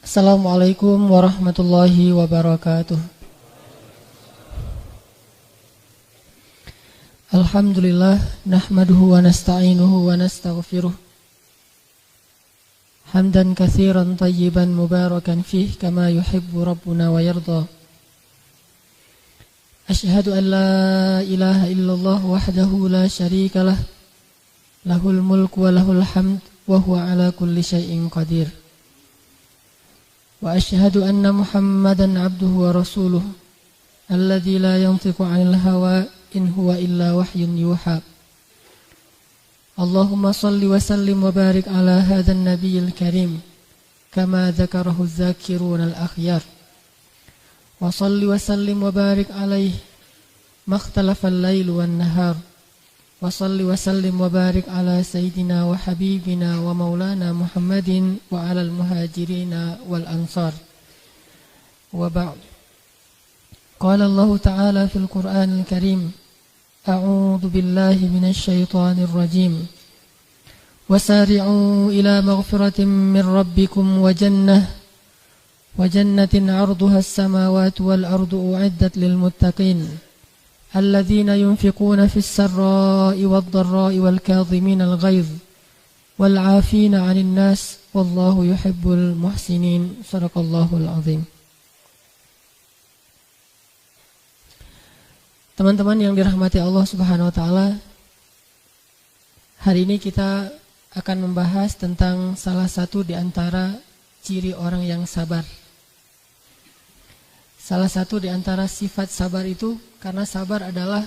Assalamualaikum warahmatullahi wabarakatuh. Alhamdulillah nahmaduhu wa nasta'inuhu wa nastaghfiruh. Hamdan katsiran tayyiban mubarakan fih kama yuhibbu rabbuna wa yarda. Asyhadu an la ilaha illallah wahdahu la syarika lah. Lahul mulku wa lahul hamd wa huwa ala kulli syai'in qadir. Wa asyhadu anna Muhammadan abduhu wa rasuluh alladzi la yantiqu 'anil hawa in huwa illa wahyun yuha. Allahumma salli wa sallim wa barik ala hadzal nabiyil karim kama dzakarahu adh-dzakirun al-akhyar. Wa salli wa sallim wa barik alaihi makhtalafa al-lail wan nahar. Wa salli wa sallim wa barik ala sayyidina wa habibina wa maulana Muhammadin wa ala al-muhajirina wal ansar. Wa ba'd. Qala Allah Ta'ala fil Qur'an al-Karim, A'udzu billahi minasy syaithanir rajim. Wasari'u ila maghfiratin min rabbikum wa jannatin 'arduha as-samawati wal ardu u'iddat lil muttaqin. الذين ينفقون في السراء والضراء والكاظمين الغيظ والعافين عن الناس والله يحب المحسنين. صدق الله العظيم. Teman-teman yang dirahmati Allah Subhanahu wa taala, hari ini kita akan membahas tentang salah satu di antara ciri orang yang sabar. Salah satu di antara sifat sabar itu, karena sabar adalah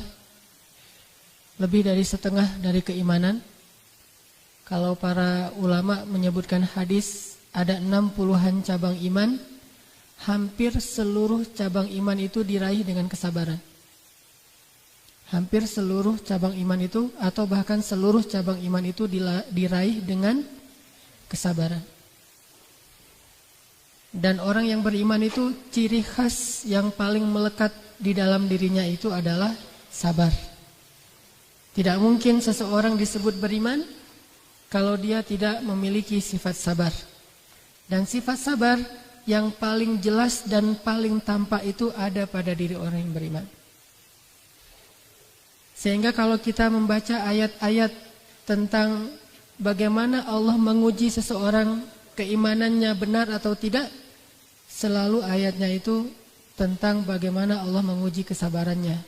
lebih dari setengah dari keimanan. Kalau para ulama menyebutkan hadis ada 60-an cabang iman, hampir seluruh cabang iman itu diraih dengan kesabaran. Hampir seluruh cabang iman itu, atau bahkan seluruh cabang iman itu diraih dengan kesabaran. Dan orang yang beriman itu ciri khas yang paling melekat di dalam dirinya itu adalah sabar. Tidak mungkin seseorang disebut beriman kalau dia tidak memiliki sifat sabar. Dan sifat sabar yang paling jelas dan paling tampak itu ada pada diri orang yang beriman. Sehingga kalau kita membaca ayat-ayat tentang bagaimana Allah menguji seseorang keimanannya benar atau tidak, selalu ayatnya itu tentang bagaimana Allah menguji kesabarannya.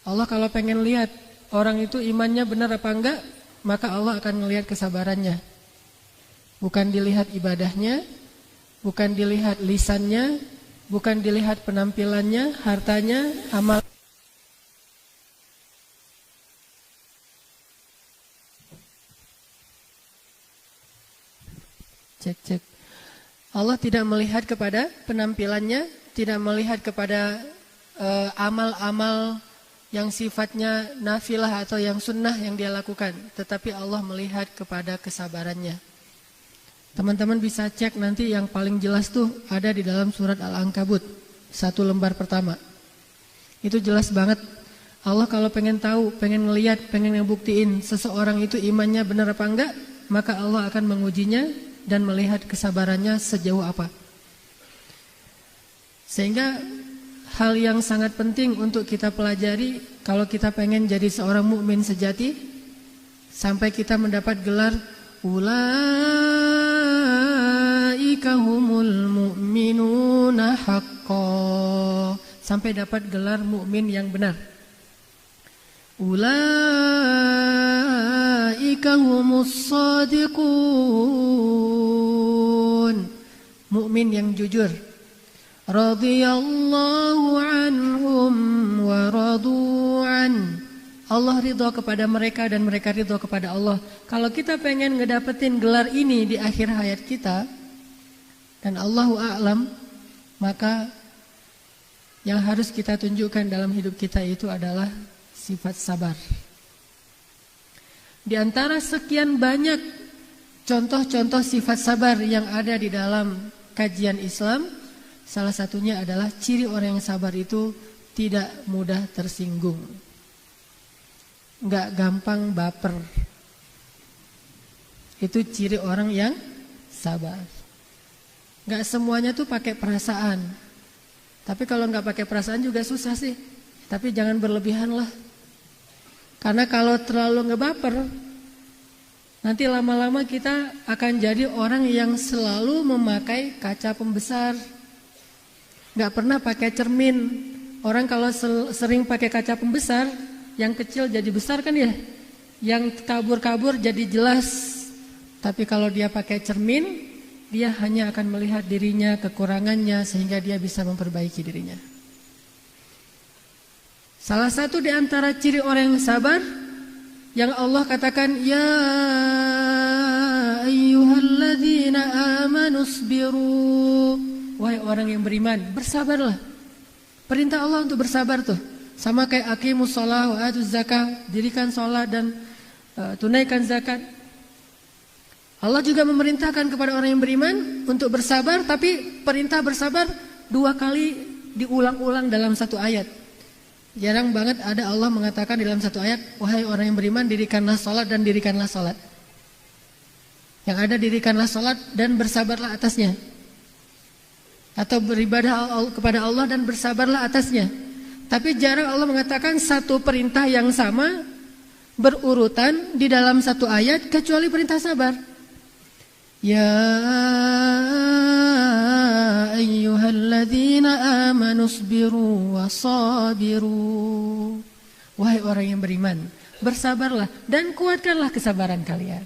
Allah kalau pengen lihat orang itu imannya benar apa enggak, maka Allah akan melihat kesabarannya. Bukan dilihat ibadahnya, bukan dilihat lisannya, bukan dilihat penampilannya, hartanya, amal. Cek. Allah tidak melihat kepada penampilannya, tidak melihat kepada amal-amal yang sifatnya nafilah atau yang sunnah yang dia lakukan, tetapi Allah melihat kepada kesabarannya. Teman-teman bisa cek nanti, yang paling jelas tuh ada di dalam surat Al-Ankabut 1 lembar pertama. Itu jelas banget. Allah kalau pengen tahu, pengen ngelihat, pengen ngebuktiin seseorang itu imannya benar apa enggak, maka Allah akan mengujinya dan melihat kesabarannya sejauh apa. Sehingga hal yang sangat penting untuk kita pelajari kalau kita pengen jadi seorang mukmin sejati, sampai kita mendapat gelar ulaika humul mu'minuna haqqan, sampai dapat gelar mukmin yang benar. Ulaika humus shadiqun, mukmin yang jujur. Radhiyallahu anhum wa radu'an, Allah ridha kepada mereka dan mereka ridha kepada Allah. Kalau kita pengen ngedapetin gelar ini di akhir hayat kita, dan Allahu a'lam, maka yang harus kita tunjukkan dalam hidup kita itu adalah sifat sabar. Di antara sekian banyak contoh-contoh sifat sabar yang ada di dalam kajian Islam, salah satunya adalah ciri orang yang sabar itu tidak mudah tersinggung, nggak gampang baper. Itu ciri orang yang sabar. Gak semuanya tuh pakai perasaan. Tapi kalau gak pakai perasaan juga susah sih. Tapi jangan berlebihan lah. Karena kalau terlalu ngebaper, nanti lama-lama kita akan jadi orang yang selalu memakai kaca pembesar. Gak pernah pakai cermin. Orang kalau sering pakai kaca pembesar, yang kecil jadi besar kan ya. Yang kabur-kabur jadi jelas. Tapi kalau dia pakai cermin, dia hanya akan melihat dirinya, kekurangannya, sehingga dia bisa memperbaiki dirinya. Salah satu di antara ciri orang yang sabar, yang Allah katakan, ya ayyuhalladzina amanu isbiru. Wahai orang yang beriman, bersabarlah. Perintah Allah untuk bersabar tuh. Sama kayak aqimus shalah wa atuz zakah, dirikan salat dan tunaikan zakat. Allah juga memerintahkan kepada orang yang beriman untuk bersabar, tapi perintah bersabar 2 kali diulang-ulang dalam satu ayat. Jarang banget ada Allah mengatakan dalam satu ayat, wahai orang yang beriman, dirikanlah salat dan dirikanlah salat. Yang ada dirikanlah salat dan bersabarlah atasnya. Atau beribadah kepada Allah dan bersabarlah atasnya. Tapi jarang Allah mengatakan satu perintah yang sama berurutan di dalam satu ayat kecuali perintah sabar. Ya ayyuhalladzina amanu isbiru wasabiru. Wahai orang yang beriman, bersabarlah dan kuatkanlah kesabaran kalian.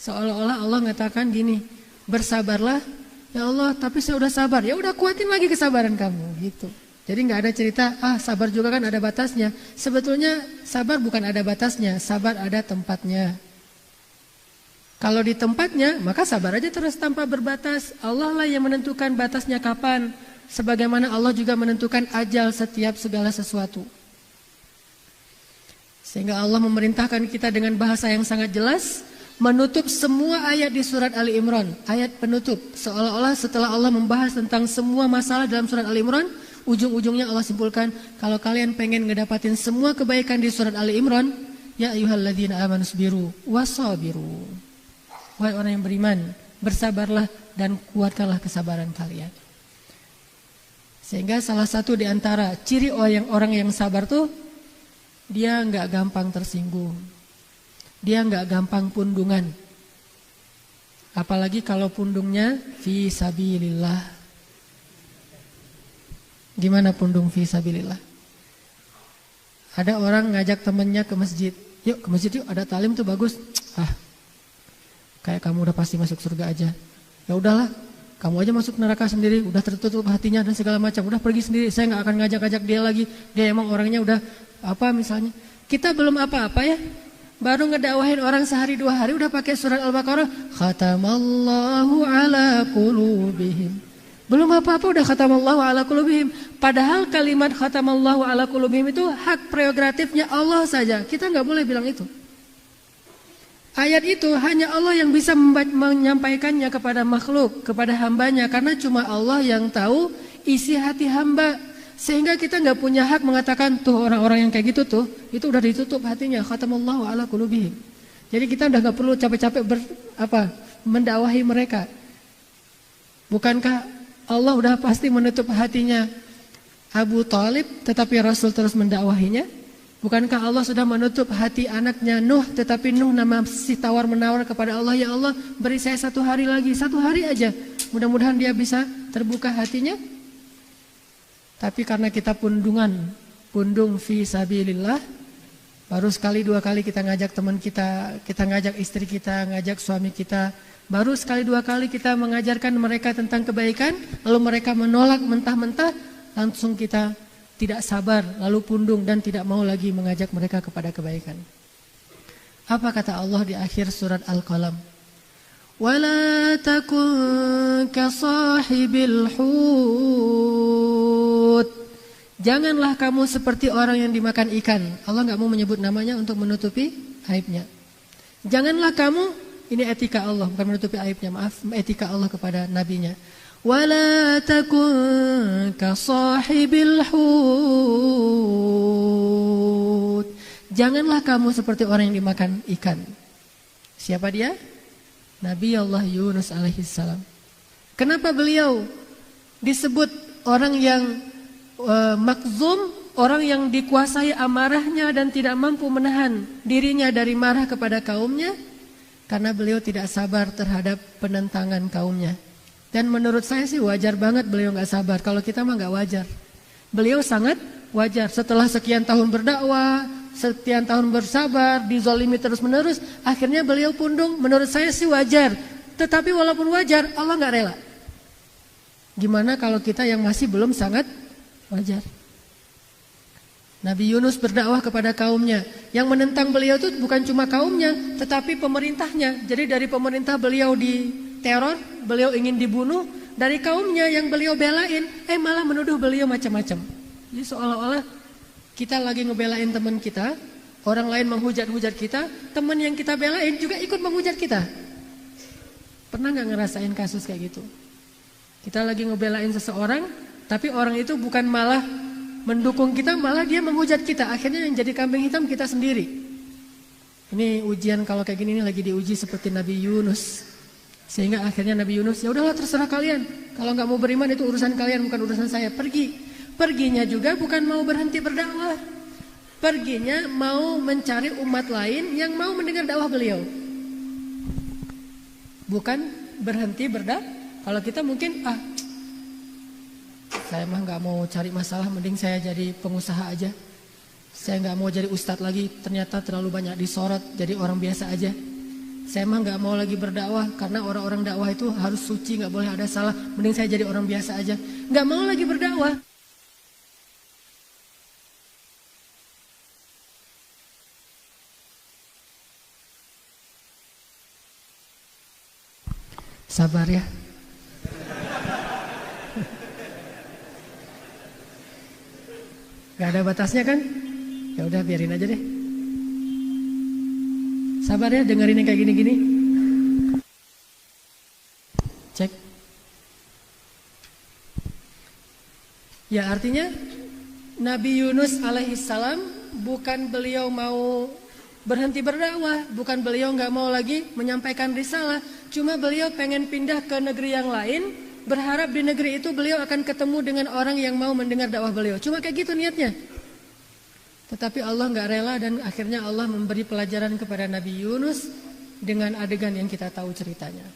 Seolah-olah Allah mengatakan gini, bersabarlah, ya Allah, tapi saya udah sabar. Ya udah, kuatin lagi kesabaran kamu, gitu. Jadi nggak ada cerita, sabar juga kan ada batasnya. Sebetulnya sabar bukan ada batasnya, sabar ada tempatnya. Kalau di tempatnya, maka sabar aja terus tanpa berbatas. Allah lah yang menentukan batasnya kapan. Sebagaimana Allah juga menentukan ajal setiap segala sesuatu. Sehingga Allah memerintahkan kita dengan bahasa yang sangat jelas, menutup semua ayat di surat Ali Imran. Ayat penutup, seolah-olah setelah Allah membahas tentang semua masalah dalam surat Ali Imran, ujung-ujungnya Allah simpulkan, kalau kalian pengen ngedapatin semua kebaikan di surat Ali Imran, ya ayyuhalladzina amanu isbiru wasabiru. Wahai orang yang beriman, bersabarlah dan kuatkanlah kesabaran kalian. Sehingga salah satu di antara ciri orang yang sabar tuh, dia nggak gampang tersinggung, dia nggak gampang pundungan. Apalagi kalau pundungnya fi sabilillah. Gimana pundung fi sabilillah? Ada orang ngajak temennya ke masjid, yuk ke masjid yuk, ada talim tuh bagus. Kayak kamu udah pasti masuk surga aja. Ya udahlah, kamu aja masuk neraka sendiri, udah tertutup hatinya dan segala macam, udah pergi sendiri, saya nggak akan ngajak-ngajak dia lagi. Dia emang orangnya udah apa misalnya. Kita belum apa-apa ya, baru ngedakwahin orang sehari 2 hari udah pakai surat Al-Baqarah, khatamallahu ala qulubihim. Belum apa-apa udah khatamallahu ala qulubihim. Padahal kalimat khatamallahu ala qulubihim itu hak prerogatifnya Allah saja. Kita nggak boleh bilang itu. Ayat itu hanya Allah yang bisa menyampaikannya kepada makhluk, kepada hambanya. Karena cuma Allah yang tahu isi hati hamba. Sehingga kita nggak punya hak mengatakan, tuh orang-orang yang kayak gitu tuh, itu udah ditutup hatinya. Khatamallahu ala qulubihim. Jadi kita udah nggak perlu capek-capek mendakwahi mereka. Bukankah Allah udah pasti menutup hatinya Abu Thalib, tetapi Rasul terus mendakwahinya? Bukankah Allah sudah menutup hati anaknya Nuh, tetapi Nuh masih tawar-menawar kepada Allah, ya Allah beri saya 1 hari lagi, 1 hari aja, mudah-mudahan dia bisa terbuka hatinya. Tapi karena kita pundung fi sabilillah, baru sekali 2 kali kita ngajak teman kita ngajak istri kita, ngajak suami kita, baru sekali 2 kali kita mengajarkan mereka tentang kebaikan, lalu mereka menolak mentah-mentah, langsung kita tidak sabar, lalu pundung dan tidak mau lagi mengajak mereka kepada kebaikan. Apa kata Allah di akhir surat Al-Qalam? Wala takun kasahibil hut. Janganlah kamu seperti orang yang dimakan ikan. Allah nggak mau menyebut namanya untuk menutupi aibnya. Janganlah kamu, ini etika Allah, bukan menutupi aibnya, maaf, etika Allah kepada nabinya. Wala takun kasahibil hut. Janganlah kamu seperti orang yang dimakan ikan. Siapa dia? Nabi Allah Yunus alaihissalam. Kenapa beliau disebut orang yang makzum, orang yang dikuasai amarahnya dan tidak mampu menahan dirinya dari marah kepada kaumnya? Karena beliau tidak sabar terhadap penentangan kaumnya. Dan menurut saya sih wajar banget beliau gak sabar. Kalau kita mah gak wajar. Beliau sangat wajar. Setelah sekian tahun berdakwah, sekian tahun bersabar, dizalimi terus menerus, akhirnya beliau pundung. Menurut saya sih wajar. Tetapi walaupun wajar, Allah gak rela. Gimana kalau kita yang masih belum sangat wajar? Nabi Yunus berdakwah kepada kaumnya. Yang menentang beliau itu bukan cuma kaumnya, tetapi pemerintahnya. Jadi dari pemerintah beliau diteror, beliau ingin dibunuh. Dari kaumnya yang beliau belain, malah menuduh beliau macam-macam. Jadi seolah-olah kita lagi ngebelain teman kita, orang lain menghujat-hujat kita, teman yang kita belain juga ikut menghujat kita. Pernah gak ngerasain kasus kayak gitu? Kita lagi ngebelain seseorang, tapi orang itu bukan malah mendukung kita, malah dia menghujat kita. Akhirnya yang jadi kambing hitam kita sendiri. Ini ujian kalau kayak gini ini lagi diuji seperti Nabi Yunus. Sehingga akhirnya Nabi Yunus, ya udahlah terserah kalian. Kalau nggak mau beriman itu urusan kalian, bukan urusan saya. Pergi. Perginya juga bukan mau berhenti berdakwah. Perginya mau mencari umat lain yang mau mendengar dakwah beliau. Bukan berhenti berdakwah. Kalau kita mungkin saya mah nggak mau cari masalah, mending saya jadi pengusaha aja. Saya nggak mau jadi ustadz lagi, ternyata terlalu banyak disorot, jadi orang biasa aja. Saya mah nggak mau lagi berdakwah, karena orang-orang dakwah itu harus suci, nggak boleh ada salah. Mending saya jadi orang biasa aja. Nggak mau lagi berdakwah. Sabar ya. Gak ada batasnya kan? Ya udah biarin aja deh. Sabar ya, dengerin yang kayak gini-gini. Cek. Ya artinya Nabi Yunus alaihissalam bukan beliau mau berhenti berdakwah, bukan beliau gak mau lagi menyampaikan risalah, cuma beliau pengen pindah ke negeri yang lain. Berharap di negeri itu beliau akan ketemu dengan orang yang mau mendengar dakwah beliau. Cuma kayak gitu niatnya. Tetapi Allah gak rela dan akhirnya Allah memberi pelajaran kepada Nabi Yunus dengan adegan yang kita tahu ceritanya.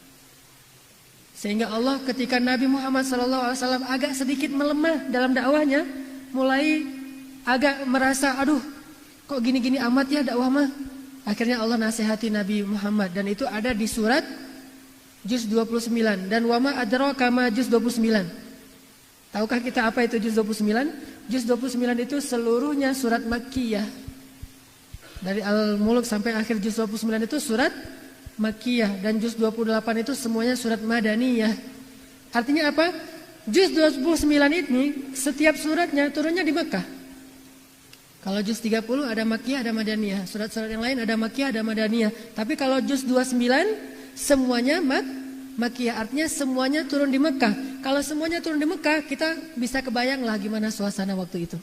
Sehingga Allah ketika Nabi Muhammad SAW agak sedikit melemah dalam dakwahnya, mulai agak merasa aduh kok gini-gini amat ya dakwah mah. Akhirnya Allah nasihati Nabi Muhammad dan itu ada di surat Juz 29 dan wama adraka ma Juz 29. Tahukah kita apa itu Juz 29? Juz 29 itu seluruhnya surat Makkiyah. Dari Al-Mulk sampai akhir Juz 29 itu surat Makkiyah dan Juz 28 itu semuanya surat Madaniyah. Artinya apa? Juz 29 ini setiap suratnya turunnya di Mekah. Kalau Juz 30 ada Makkiyah ada Madaniyah. Surat-surat yang lain ada Makkiyah ada Madaniyah. Tapi kalau Juz 29 semuanya Makkiyah, artinya semuanya turun di Mekah. Kalau semuanya turun di Mekah, kita bisa kebayang lah gimana suasana waktu itu.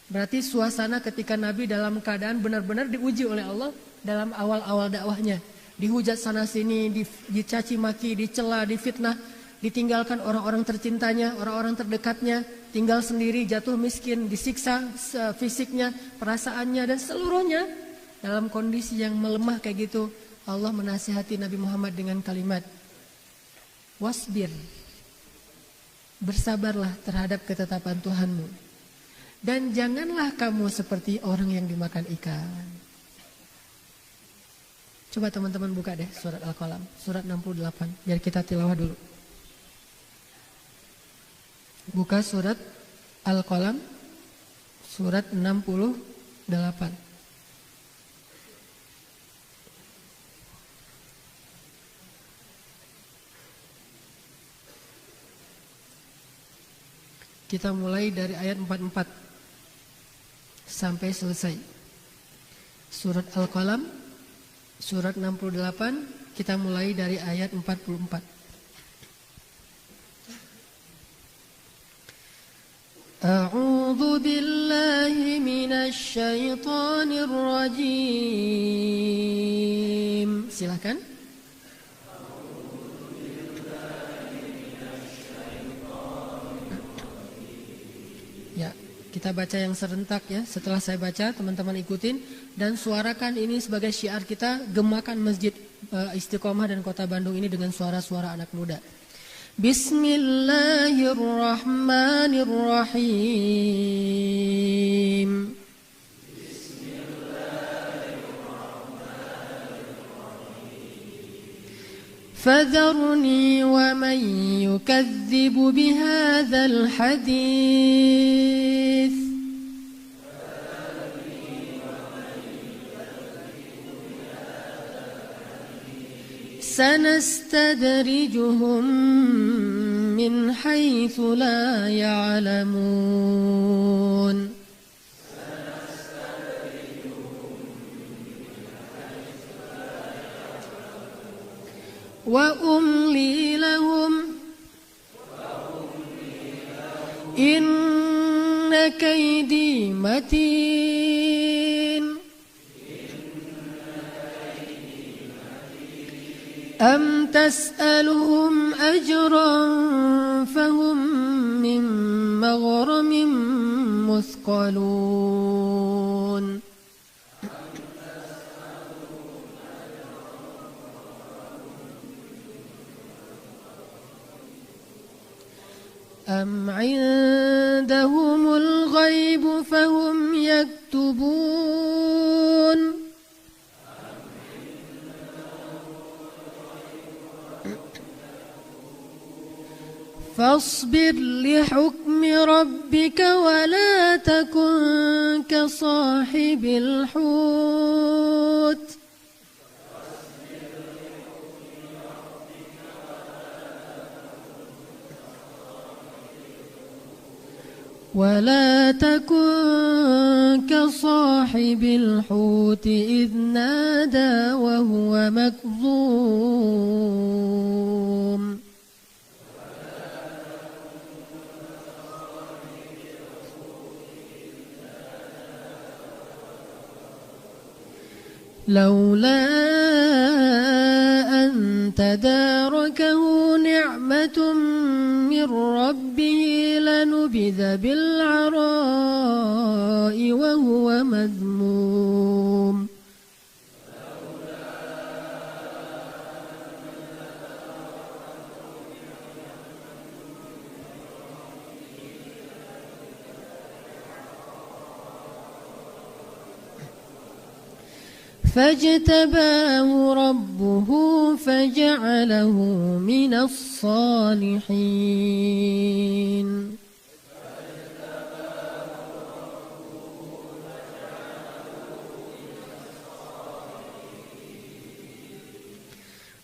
Berarti suasana ketika Nabi dalam keadaan benar-benar diuji oleh Allah dalam awal-awal dakwahnya. Dihujat sana sini, dicaci maki, dicela, difitnah, ditinggalkan orang-orang tercintanya, orang-orang terdekatnya, tinggal sendiri, jatuh miskin, disiksa fisiknya, perasaannya dan seluruhnya dalam kondisi yang melemah kayak gitu. Allah menasihati Nabi Muhammad dengan kalimat wasbir, bersabarlah terhadap ketetapan Tuhanmu dan janganlah kamu seperti orang yang dimakan ikan. Coba teman-teman buka deh surat Al-Qalam surat 68 biar kita tilawah dulu. Buka surat Al-Qalam surat 68. Kita mulai dari ayat 44 sampai selesai. Surat Al-Qalam, surat 68, kita mulai dari ayat 44. A'udzu billahi minasy syaithanir rajim. Silakan. Kita baca yang serentak ya. Setelah saya baca, teman-teman ikutin dan suarakan ini sebagai syiar kita, gemakan Masjid Istiqomah dan Kota Bandung ini dengan suara-suara anak muda. Bismillahirrahmanirrahim. فذرني ومن يكذب بهذا الحديث سنستدرجهم من حيث لا يعلمون وأملي لهم إن كيدي متين أم تسألهم أجرا فهم من مغرم مثقلون أم عندهم الغيب فهم يكتبون فاصبر لحكم ربك ولا تكن كصاحب الحوت ولا تكن كصاحب الحوت إذ نادى وهو مكظوم لولا أن تداركه نعمة من ربه لنبذ بالعراء وهو مذموم فاجتباه ربه فجعله من الصالحين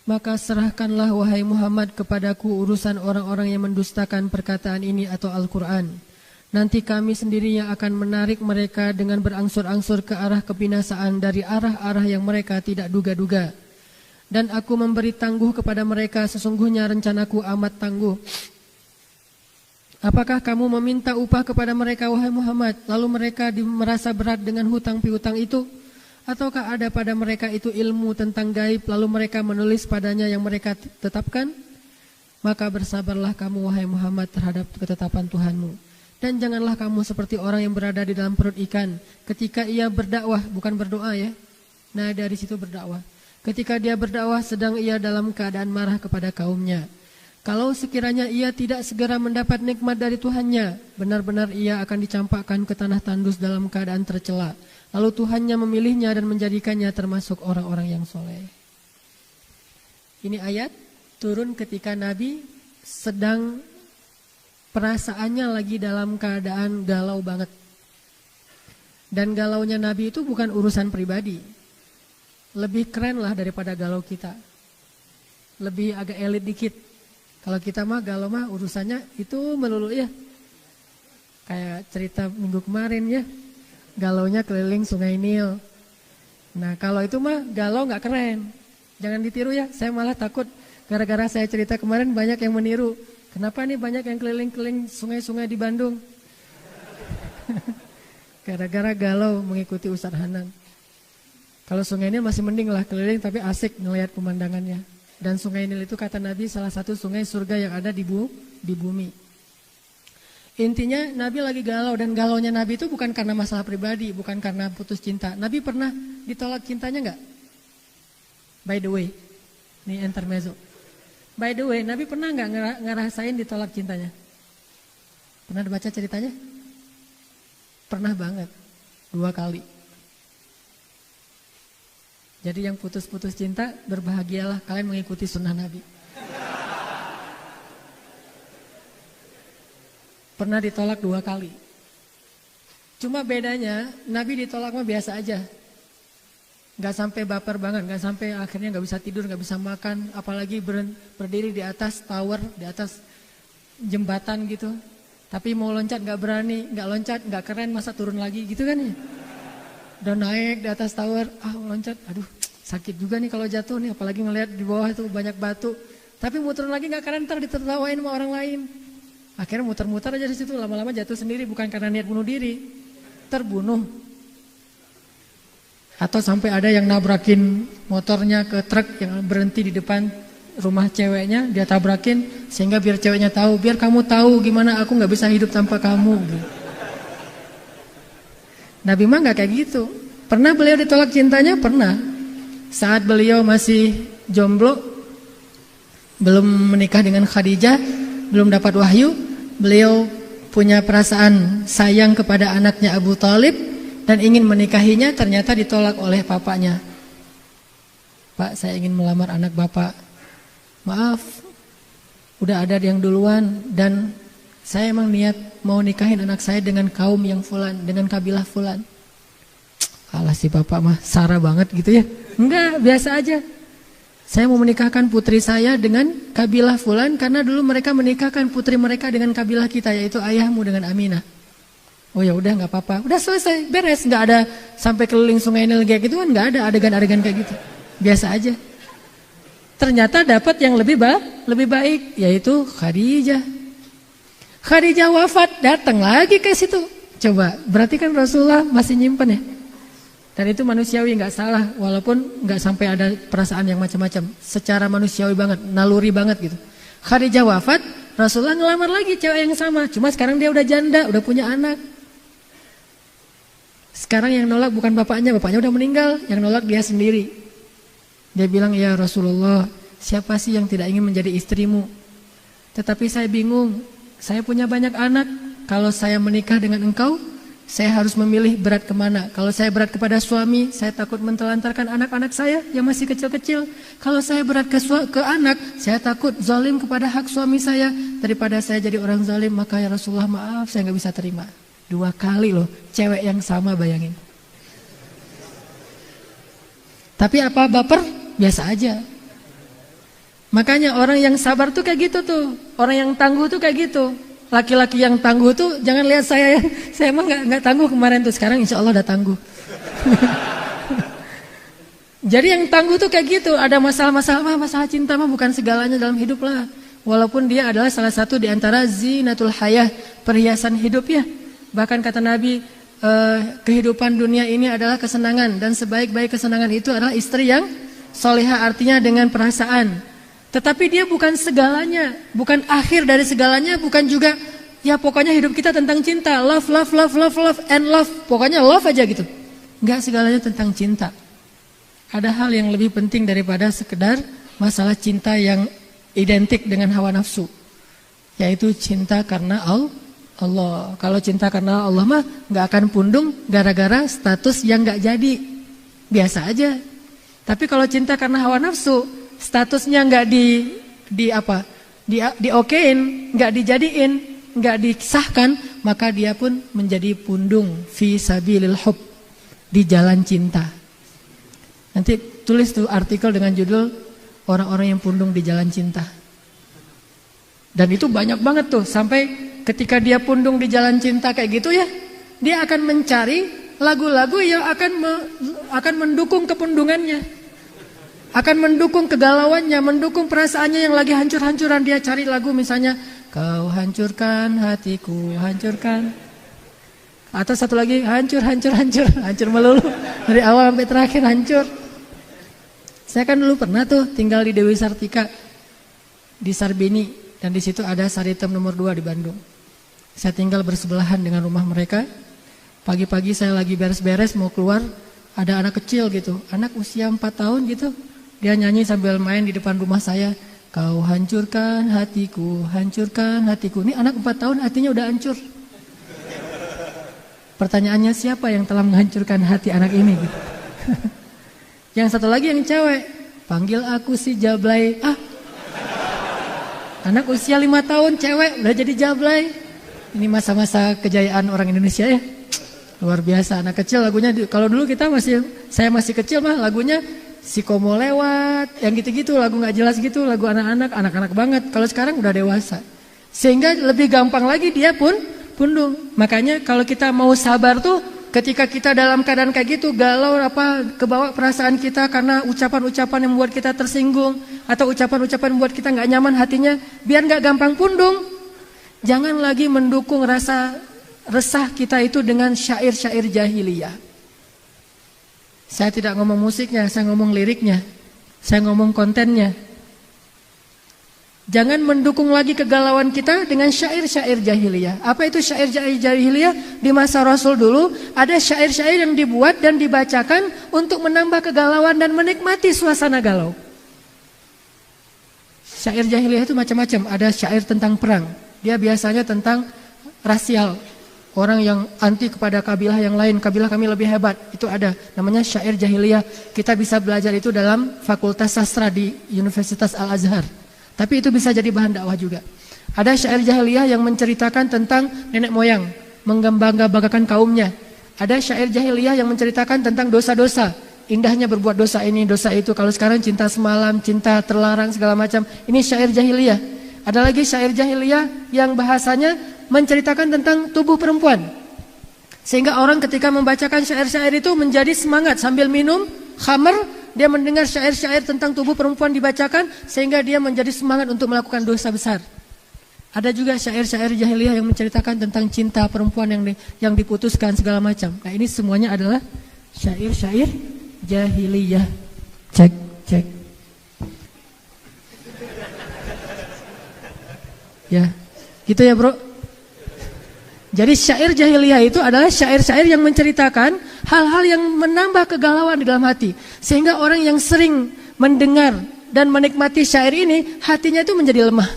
Maka serahkanlah wahai Muhammad kepadaku urusan orang-orang yang mendustakan perkataan ini atau Al-Quran. Nanti kami sendiri yang akan menarik mereka dengan berangsur-angsur ke arah kebinasaan dari arah-arah yang mereka tidak duga-duga. Dan aku memberi tangguh kepada mereka, sesungguhnya rencanaku amat tangguh. Apakah kamu meminta upah kepada mereka wahai Muhammad, lalu mereka merasa berat dengan hutang piutang itu? Ataukah ada pada mereka itu ilmu tentang gaib, lalu mereka menulis padanya yang mereka tetapkan? Maka bersabarlah kamu wahai Muhammad terhadap ketetapan Tuhanmu. Dan janganlah kamu seperti orang yang berada di dalam perut ikan ketika ia berdakwah, bukan berdoa ya. Nah dari situ berdakwah. Ketika dia berdakwah sedang ia dalam keadaan marah kepada kaumnya. Kalau sekiranya ia tidak segera mendapat nikmat dari Tuhannya, benar-benar ia akan dicampakkan ke tanah tandus dalam keadaan tercela. Lalu Tuhannya memilihnya dan menjadikannya termasuk orang-orang yang soleh. Ini ayat turun ketika Nabi sedang perasaannya lagi dalam keadaan galau banget. Dan galaunya Nabi itu bukan urusan pribadi. Lebih keren lah daripada galau kita. Lebih agak elit dikit. Kalau kita mah galau mah urusannya itu melulu ya. Kayak cerita minggu kemarin ya. Galaunya keliling Sungai Nil. Nah kalau itu mah galau gak keren. Jangan ditiru ya, saya malah takut. Gara-gara saya cerita kemarin banyak yang meniru. Kenapa nih banyak yang keliling-keliling sungai-sungai di Bandung? Gara-gara galau mengikuti Ustaz Hanang. Kalau Sungai Nil masih mending lah keliling tapi asik ngelihat pemandangannya. Dan Sungai Nil itu kata Nabi salah satu sungai surga yang ada di bumi. Intinya Nabi lagi galau, dan galaunya Nabi itu bukan karena masalah pribadi, bukan karena putus cinta. Nabi pernah ditolak cintanya enggak? By the way, ini intermezzo. By the way, Nabi pernah enggak ngerasain ditolak cintanya? Pernah baca ceritanya? Pernah banget, 2 kali. Jadi yang putus-putus cinta, berbahagialah kalian mengikuti sunnah Nabi. Pernah ditolak 2 kali. Cuma bedanya, Nabi ditolak mah biasa aja. Gak sampai baper banget, gak sampai akhirnya gak bisa tidur, gak bisa makan. Apalagi berdiri di atas tower, di atas jembatan gitu. Tapi mau loncat gak berani, gak loncat, gak keren, masa turun lagi gitu kan ya. Udah naik di atas tower, loncat, aduh sakit juga nih kalau jatuh nih. Apalagi ngelihat di bawah itu banyak batu. Tapi mau turun lagi gak keren, ntar ditertawain sama orang lain. Akhirnya muter-muter aja di situ, lama-lama jatuh sendiri, bukan karena niat bunuh diri, terbunuh. Atau sampai ada yang nabrakin motornya ke truk yang berhenti di depan rumah ceweknya, dia tabrakin sehingga biar ceweknya tahu, biar kamu tahu gimana aku nggak bisa hidup tanpa kamu. Nabi mah nggak kayak gitu. Pernah beliau ditolak cintanya? Pernah. Saat beliau masih jomblo, belum menikah dengan Khadijah, belum dapat wahyu, beliau punya perasaan sayang kepada anaknya Abu Thalib dan ingin menikahinya, ternyata ditolak oleh papanya. Pak, saya ingin melamar anak bapak. Maaf, udah ada yang duluan dan saya emang niat mau nikahin anak saya dengan kaum yang fulan, dengan kabilah fulan. Alah si bapak mah sara banget gitu ya. Enggak, biasa aja. Saya mau menikahkan putri saya dengan kabilah fulan karena dulu mereka menikahkan putri mereka dengan kabilah kita, yaitu ayahmu dengan Aminah. Oh ya udah nggak apa-apa, udah selesai, beres, nggak ada sampai keliling sungai Nil kayak gitu kan, nggak ada adegan-adegan kayak gitu, biasa aja. Ternyata dapat yang lebih baik, yaitu Khadijah. Khadijah wafat, datang lagi ke situ. Coba, berarti kan Rasulullah masih nyimpen ya. Dan itu manusiawi, nggak salah, walaupun nggak sampai ada perasaan yang macam-macam. Secara manusiawi banget, naluri banget gitu. Khadijah wafat, Rasulullah ngelamar lagi cewek yang sama. Cuma sekarang dia udah janda, udah punya anak. Sekarang yang nolak bukan bapaknya udah meninggal, yang nolak dia sendiri. Dia bilang, ya Rasulullah, siapa sih yang tidak ingin menjadi istrimu? Tetapi saya bingung, saya punya banyak anak. Kalau saya menikah dengan engkau, saya harus memilih berat kemana. Kalau saya berat kepada suami, saya takut mentelantarkan anak-anak saya yang masih kecil-kecil. Kalau saya berat ke anak, saya takut zalim kepada hak suami saya. Daripada saya jadi orang zalim, maka ya Rasulullah maaf, saya gak bisa terima. 2 kali loh, cewek yang sama, bayangin. Tapi apa baper? Biasa aja. Makanya orang yang sabar tuh kayak gitu tuh. Orang yang tangguh tuh kayak gitu. Laki-laki yang tangguh tuh jangan lihat saya. Saya emang nggak tangguh kemarin tuh. Sekarang insya Allah udah tangguh. Jadi yang tangguh tuh kayak gitu. Ada masalah cinta mah bukan segalanya dalam hidup lah. Walaupun dia adalah salah satu di antara zinatul hayah, perhiasan hidup ya. Bahkan kata Nabi, kehidupan dunia ini adalah kesenangan, dan sebaik-baik kesenangan itu adalah istri yang soleha, artinya dengan perasaan. Tetapi dia bukan segalanya, bukan akhir dari segalanya, bukan juga ya pokoknya hidup kita tentang cinta, love and love, pokoknya love aja gitu. Enggak segalanya tentang cinta. Ada hal yang lebih penting daripada sekedar masalah cinta yang identik dengan hawa nafsu, yaitu cinta karena Allah. Kalau cinta karena Allah mah nggak akan pundung gara-gara status yang nggak jadi, biasa aja. Tapi kalau cinta karena hawa nafsu, statusnya nggak diokein, nggak dijadiin, nggak disahkan, maka dia pun menjadi pundung fi sabilil hub, di jalan cinta. Nanti tulis tuh artikel dengan judul orang-orang yang pundung di jalan cinta. Dan itu banyak banget tuh, sampai ketika dia pundung di jalan cinta kayak gitu ya, dia akan mencari lagu-lagu yang akan mendukung kepundungannya, akan mendukung kegalauannya, mendukung perasaannya yang lagi hancur-hancuran. Dia cari lagu misalnya, kau hancurkan hatiku, hancurkan. Atau satu lagi, hancur melulu, dari awal sampai terakhir hancur. Saya kan dulu pernah tuh tinggal di Dewi Sartika, di Sarbini, dan di situ ada Saritem nomor 2 di Bandung. Saya tinggal bersebelahan dengan rumah mereka. Pagi-pagi saya lagi beres-beres mau keluar, ada anak kecil gitu, anak usia 4 tahun gitu. Dia nyanyi sambil main di depan rumah saya. Kau hancurkan hatiku, hancurkan hatiku. Ini anak 4 tahun hatinya udah hancur. Pertanyaannya, siapa yang telah menghancurkan hati anak ini gitu. Yang satu lagi yang cewek, panggil aku si Jablay. Anak usia 5 tahun cewek udah jadi Jablay. Ini masa-masa kejayaan orang Indonesia ya. Luar biasa, anak kecil lagunya. Kalau dulu saya masih kecil mah lagunya Si Komo Lewat, yang gitu-gitu, lagu gak jelas gitu, lagu anak-anak banget. Kalau sekarang udah dewasa, sehingga lebih gampang lagi dia pun pundung. Makanya kalau kita mau sabar tuh, ketika kita dalam keadaan kayak gitu, galau kebawa perasaan kita karena ucapan-ucapan yang membuat kita tersinggung, atau ucapan-ucapan yang membuat kita gak nyaman hatinya, biar gak gampang pundung. Jangan lagi mendukung rasa resah kita itu dengan syair-syair jahiliyah. Saya tidak ngomong musiknya, saya ngomong liriknya, saya ngomong kontennya. Jangan mendukung lagi kegalauan kita dengan syair-syair jahiliyah. Apa itu syair-syair jahiliyah? Di masa Rasul dulu ada syair-syair yang dibuat dan dibacakan untuk menambah kegalauan dan menikmati suasana galau. Syair jahiliyah itu macam-macam. Ada syair tentang perang. Dia biasanya tentang rasial. Orang yang anti kepada kabilah yang lain, kabilah kami lebih hebat, itu ada, namanya syair jahiliyah. Kita bisa belajar itu dalam Fakultas Sastra di Universitas Al-Azhar. Tapi itu bisa jadi bahan dakwah juga. Ada syair jahiliyah yang menceritakan tentang nenek moyang, menggembanggakan kaumnya. Ada syair jahiliyah yang menceritakan tentang dosa-dosa, indahnya berbuat dosa ini, dosa itu. Kalau sekarang cinta semalam, cinta terlarang, segala macam. Ini syair jahiliyah. Ada lagi syair jahiliyah yang bahasanya menceritakan tentang tubuh perempuan. Sehingga orang ketika membacakan syair-syair itu menjadi semangat. Sambil minum khamar, dia mendengar syair-syair tentang tubuh perempuan dibacakan, sehingga dia menjadi semangat untuk melakukan dosa besar. Ada juga syair-syair jahiliyah yang menceritakan tentang cinta perempuan yang diputuskan segala macam. Nah, ini semuanya adalah syair-syair jahiliyah. Cek. Ya, gitu ya bro. Jadi syair jahiliyah itu adalah syair-syair yang menceritakan hal-hal yang menambah kegalauan di dalam hati. Sehingga orang yang sering mendengar dan menikmati syair ini, hatinya itu menjadi lemah.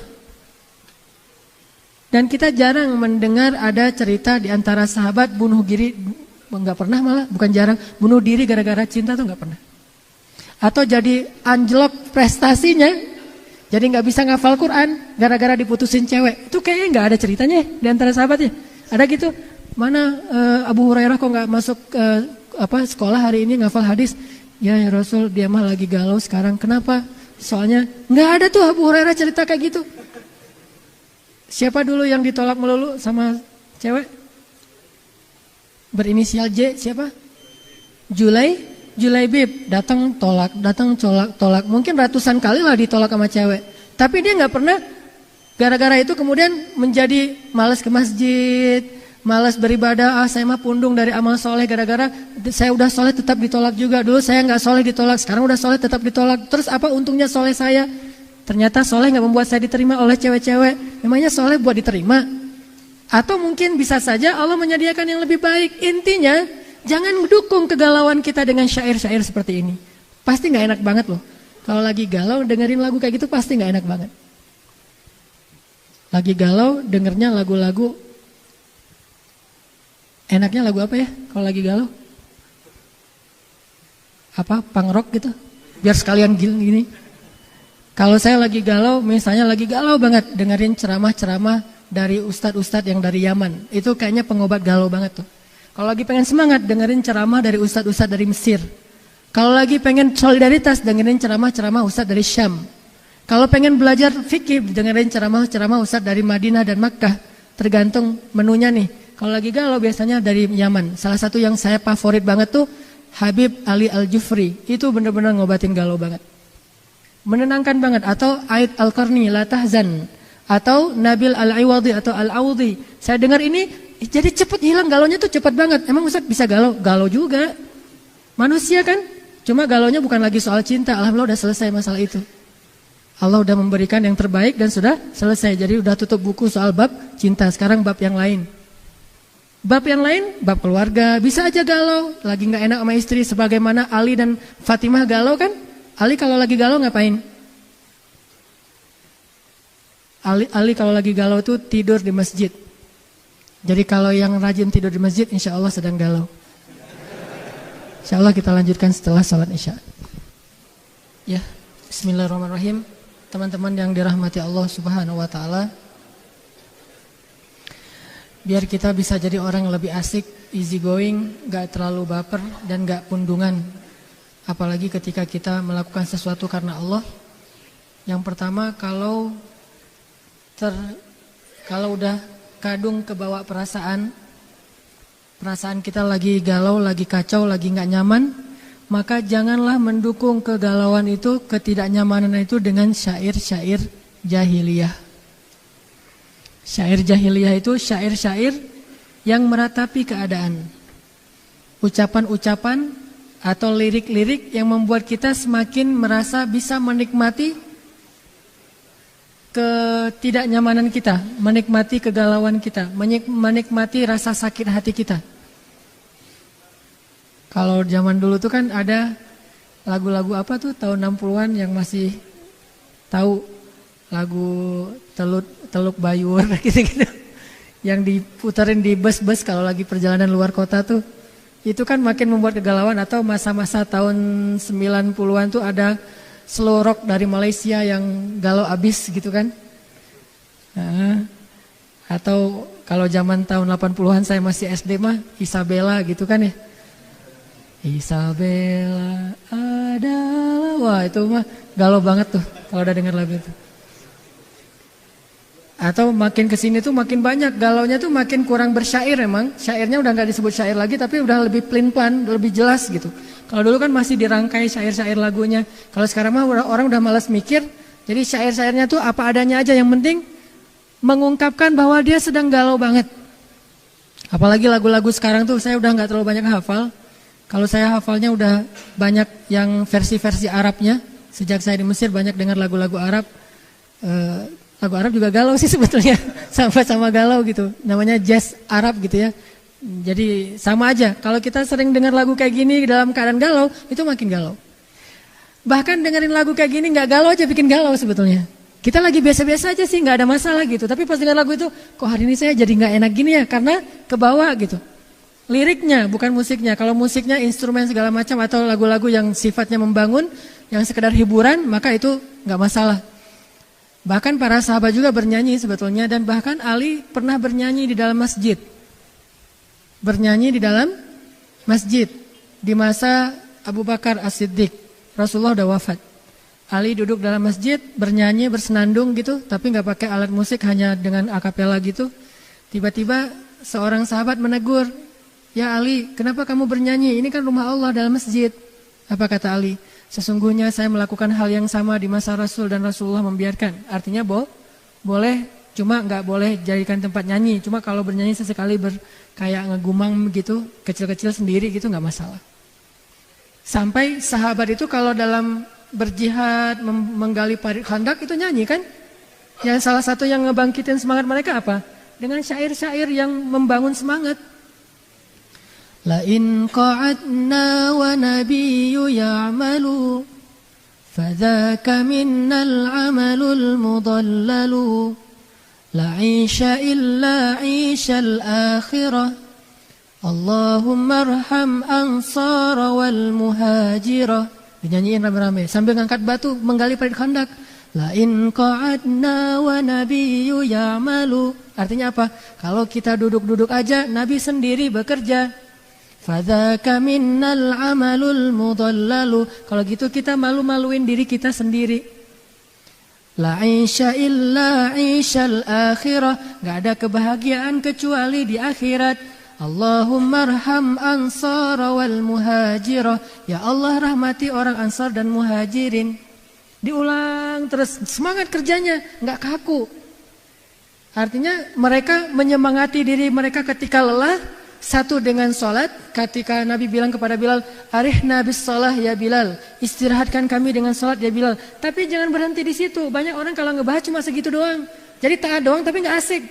Dan kita jarang mendengar ada cerita di antara sahabat bunuh diri, enggak pernah malah, bukan jarang, bunuh diri gara-gara cinta tuh enggak pernah. Atau jadi anjlok prestasinya, jadi enggak bisa ngafal Quran gara-gara diputusin cewek. Itu kayaknya enggak ada ceritanya di antara sahabatnya. Ada gitu, mana Abu Hurairah kok nggak masuk sekolah hari ini ngafal hadis? Ya Rasul, dia mah lagi galau sekarang. Kenapa? Soalnya nggak ada tuh Abu Hurairah cerita kayak gitu. Siapa dulu yang ditolak melulu sama cewek? Berinisial J, siapa? Julaibib, datang tolak. Mungkin ratusan kali lah ditolak sama cewek. Tapi dia nggak pernah. Gara-gara itu kemudian menjadi malas ke masjid, malas beribadah. Saya mah pundung dari amal soleh, gara-gara saya udah soleh tetap ditolak juga. Dulu saya nggak soleh ditolak, sekarang udah soleh tetap ditolak. Terus apa untungnya soleh saya? Ternyata soleh nggak membuat saya diterima oleh cewek-cewek. Memangnya soleh buat diterima? Atau mungkin bisa saja Allah menyediakan yang lebih baik. Intinya jangan mendukung kegalauan kita dengan syair-syair seperti ini. Pasti nggak enak banget loh. Kalau lagi galau dengerin lagu kayak gitu pasti nggak enak banget. Lagi galau dengernya lagu-lagu, enaknya lagu apa ya kalau lagi galau? Apa, punk rock gitu, biar sekalian gini. Kalau saya lagi galau, misalnya lagi galau banget, dengerin ceramah-ceramah dari ustadz-ustadz yang dari Yaman. Itu kayaknya pengobat galau banget tuh. Kalau lagi pengen semangat, dengerin ceramah dari ustadz-ustadz dari Mesir. Kalau lagi pengen solidaritas, dengerin ceramah-ceramah ustadz dari Syam. Kalau pengen belajar fikih, dengerin ceramah-ceramah ustadz dari Madinah dan Makkah. Tergantung menunya nih. Kalau lagi galau biasanya dari Yaman. Salah satu yang saya favorit banget tuh Habib Ali Al-Jufri. Itu benar-benar ngobatin galau banget. Menenangkan banget. Atau Aid Al-Qarni, La Tahzan. Atau Nabil Al-Iwadi atau Al-Awdi. Saya dengar ini jadi cepet hilang galaunya tuh cepet banget. Emang ustadz bisa galau? Galau juga. Manusia kan? Cuma galaunya bukan lagi soal cinta. Alhamdulillah udah selesai masalah itu. Allah udah memberikan yang terbaik dan sudah selesai. Jadi udah tutup buku soal bab cinta. Sekarang bab yang lain. Bab yang lain, bab keluarga. Bisa aja galau, lagi gak enak sama istri. Sebagaimana Ali dan Fatimah galau kan. Ali kalau lagi galau ngapain? Ali kalau lagi galau tuh tidur di masjid. Jadi kalau yang rajin tidur di masjid, insya Allah sedang galau. Insya Allah kita lanjutkan setelah salat isya. Ya, bismillahirrahmanirrahim. Teman-teman yang dirahmati Allah Subhanahu wa taala, biar kita bisa jadi orang yang lebih asik, easy going, gak terlalu baper dan gak pundungan. Apalagi ketika kita melakukan sesuatu karena Allah. Yang pertama, kalau udah kadung kebawa perasaan kita lagi galau, lagi kacau, lagi gak nyaman, maka janganlah mendukung kegalauan itu, ketidaknyamanan itu dengan syair-syair jahiliyah. Syair jahiliyah itu syair-syair yang meratapi keadaan. Ucapan-ucapan atau lirik-lirik yang membuat kita semakin merasa bisa menikmati ketidaknyamanan kita, menikmati kegalauan kita, menikmati rasa sakit hati kita. Kalau zaman dulu tuh kan ada lagu-lagu apa tuh tahun 60-an yang masih tahu, lagu Teluk Bayur gitu-gitu. Yang diputerin di bus-bus kalau lagi perjalanan luar kota tuh. Itu kan makin membuat kegalauan. Atau masa-masa tahun 90-an tuh ada slow rock dari Malaysia yang galau abis gitu kan. Atau kalau zaman tahun 80-an saya masih SD mah Isabella gitu kan ya. Isabella adalah, wah itu mah galau banget tuh kalau udah dengar lagu itu. Atau makin kesini tuh makin banyak galaunya tuh, makin kurang bersyair emang. Syairnya udah gak disebut syair lagi, tapi udah lebih pelin-pelan, lebih jelas gitu. Kalau dulu kan masih dirangkai syair-syair lagunya. Kalau sekarang mah orang udah malas mikir. Jadi syair-syairnya tuh apa adanya aja, yang penting mengungkapkan bahwa dia sedang galau banget. Apalagi lagu-lagu sekarang tuh saya udah gak terlalu banyak hafal. Kalau saya hafalnya udah banyak yang versi-versi Arabnya. Sejak saya di Mesir banyak dengar lagu-lagu Arab. Lagu Arab juga galau sih sebetulnya. Sama-sama galau gitu. Namanya jazz Arab gitu ya. Jadi sama aja. Kalau kita sering dengar lagu kayak gini dalam keadaan galau, itu makin galau. Bahkan dengerin lagu kayak gini gak galau aja bikin galau sebetulnya. Kita lagi biasa-biasa aja sih, gak ada masalah gitu. Tapi pas dengar lagu itu, kok hari ini saya jadi gak enak gini ya. Karena kebawa gitu. Liriknya bukan musiknya. Kalau musiknya instrumen segala macam atau lagu-lagu yang sifatnya membangun, yang sekedar hiburan, maka itu gak masalah. Bahkan para sahabat juga bernyanyi sebetulnya. Dan bahkan Ali pernah bernyanyi di dalam masjid. Bernyanyi di dalam masjid. Di masa Abu Bakar As-Siddiq. Rasulullah udah wafat. Ali duduk dalam masjid, bernyanyi, bersenandung gitu. Tapi gak pakai alat musik, hanya dengan akapela gitu. Tiba-tiba seorang sahabat menegur, "Ya Ali, kenapa kamu bernyanyi? Ini kan rumah Allah dalam masjid." Apa kata Ali? "Sesungguhnya saya melakukan hal yang sama di masa Rasul dan Rasulullah membiarkan." Artinya boleh, cuma nggak boleh jadikan tempat nyanyi. Cuma kalau bernyanyi sesekali kayak ngegumang gitu, kecil-kecil sendiri gitu nggak masalah. Sampai sahabat itu kalau dalam berjihad, menggali parit khandak itu nyanyi kan? Yang salah satu yang ngebangkitin semangat mereka apa? Dengan syair-syair yang membangun semangat. La in qa'adna wa nabiyyu ya'malu fadzaka minnal 'amalul mudallalu la 'isha illa 'ishal akhirah Allahumma arham ansara wal muhajirah. Dinyanyiin rame-rame sambil ngangkat batu menggali parit khandak. La in qa'adna wa nabiyyu ya'malu. Artinya apa? Kalau kita duduk-duduk aja, Nabi sendiri bekerja. Fadzaka minnal amalul mudallalu. Kalau gitu kita malu-maluin diri kita sendiri. La 'isha illa 'ishal akhirah. Gak ada kebahagiaan kecuali di akhirat. Allahumma arham ansara wal muhajirah. Ya Allah, rahmati orang Ansar dan Muhajirin. Diulang terus, semangat kerjanya, gak kaku. Artinya mereka menyemangati diri mereka ketika lelah, Satu dengan sholat, ketika Nabi bilang kepada Bilal, arihna bis sholah ya Bilal, istirahatkan kami dengan sholat ya Bilal. Tapi jangan berhenti di situ. Banyak orang kalau ngebahas cuma segitu doang. Jadi taat doang tapi nggak asik.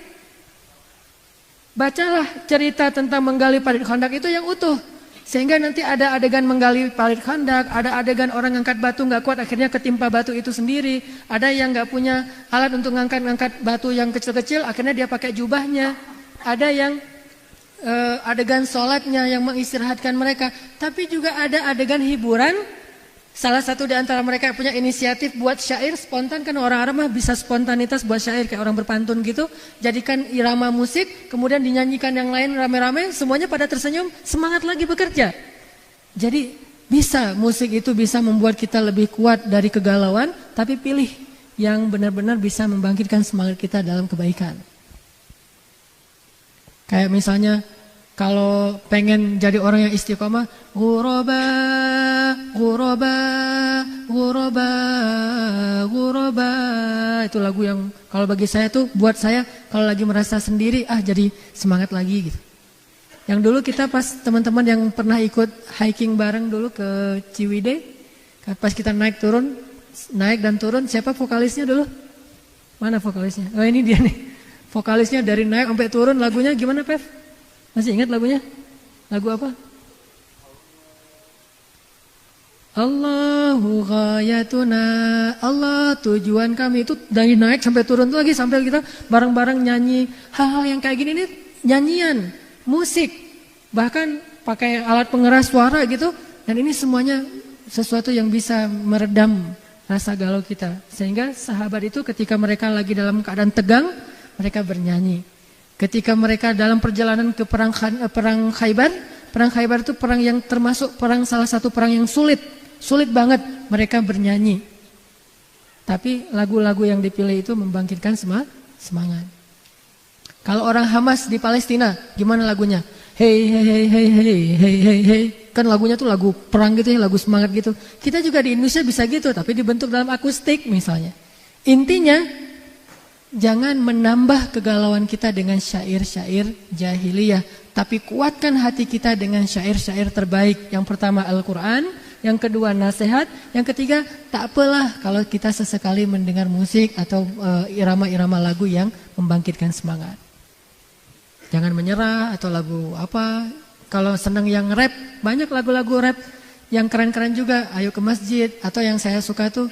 Bacalah cerita tentang menggali parit khandak itu yang utuh. Sehingga nanti ada adegan menggali parit khandak, ada adegan orang ngangkat batu nggak kuat akhirnya ketimpa batu itu sendiri. Ada yang nggak punya alat untuk ngangkat batu yang kecil-kecil, akhirnya dia pakai jubahnya. Ada yang adegan sholatnya yang mengistirahatkan mereka. Tapi juga ada adegan hiburan. Salah satu di antara mereka punya inisiatif buat syair spontan, kan orang Arab mah bisa spontanitas buat syair kayak orang berpantun gitu. Jadikan irama musik, kemudian dinyanyikan yang lain rame-rame, semuanya pada tersenyum, semangat lagi bekerja. Jadi bisa, musik itu bisa membuat kita lebih kuat dari kegalauan, tapi pilih yang benar-benar bisa membangkitkan semangat kita dalam kebaikan. Kayak misalnya kalau pengen jadi orang yang istiqomah, ghuraba, ghuraba, ghuraba, ghuraba. Itu lagu yang kalau bagi saya tuh, buat saya kalau lagi merasa sendiri, jadi semangat lagi gitu. Yang dulu kita pas teman-teman yang pernah ikut hiking bareng dulu ke Ciwidey, pas kita naik dan turun, siapa vokalisnya dulu? Mana vokalisnya? Oh ini dia nih. Vokalisnya dari naik sampai turun, lagunya gimana Pev? Masih ingat lagunya? Lagu apa? Allahu ghayatuna, Allah tujuan kami. Itu dari naik sampai turun tuh lagi sampai kita bareng-bareng nyanyi. Hal-hal yang kayak gini nih nyanyian, musik, bahkan pakai alat pengeras suara gitu. Dan ini semuanya sesuatu yang bisa meredam rasa galau kita. Sehingga sahabat itu ketika mereka lagi dalam keadaan tegang, mereka bernyanyi. Ketika mereka dalam perjalanan ke perang Khaybar itu perang yang termasuk salah satu perang yang sulit banget, mereka bernyanyi. Tapi lagu-lagu yang dipilih itu membangkitkan semangat. Kalau orang Hamas di Palestina, gimana lagunya? Hey hey hey hey hey hey hey hey. Kan lagunya tuh lagu perang gitu ya, lagu semangat gitu. Kita juga di Indonesia bisa gitu, tapi dibentuk dalam akustik misalnya. Intinya jangan menambah kegalauan kita dengan syair-syair jahiliyah, tapi kuatkan hati kita dengan syair-syair terbaik. Yang pertama Al-Quran, yang kedua nasihat, yang ketiga tak apalah kalau kita sesekali mendengar musik atau irama-irama lagu yang membangkitkan semangat. Jangan menyerah atau lagu apa. Kalau senang yang rap, banyak lagu-lagu rap yang keren-keren juga. Ayo ke masjid, atau yang saya suka tuh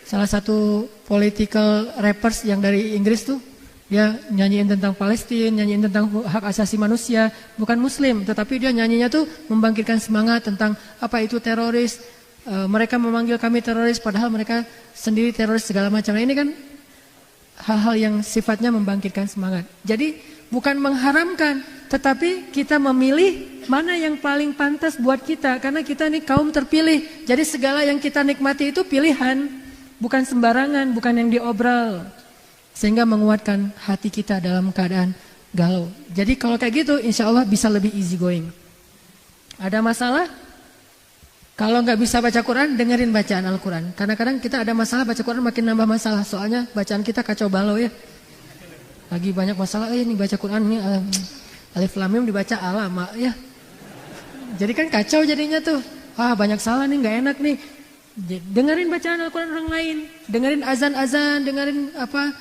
salah satu political rappers yang dari Inggris tuh, dia nyanyiin tentang Palestina, nyanyiin tentang hak asasi manusia, bukan muslim, tetapi dia nyanyinya tuh membangkitkan semangat tentang apa itu teroris, mereka memanggil kami teroris, padahal mereka sendiri teroris segala macam. Nah, ini kan hal-hal yang sifatnya membangkitkan semangat. Jadi bukan mengharamkan, tetapi kita memilih mana yang paling pantas buat kita, karena kita ini kaum terpilih. Jadi segala yang kita nikmati itu pilihan. Bukan sembarangan, bukan yang diobral. Sehingga menguatkan hati kita dalam keadaan galau. Jadi kalau kayak gitu insya Allah bisa lebih easy going. Ada masalah? Kalau nggak bisa baca Quran, dengerin bacaan Al-Quran. Kadang-kadang kita ada masalah, baca Quran makin nambah masalah. Soalnya bacaan kita kacau balau ya. Lagi banyak masalah, ini baca Quran ini alif lam mim dibaca alama ya. Jadi kan kacau jadinya tuh. Banyak salah nih, nggak enak nih. Dengerin bacaan Al-Quran orang lain, dengerin azan-azan, dengerin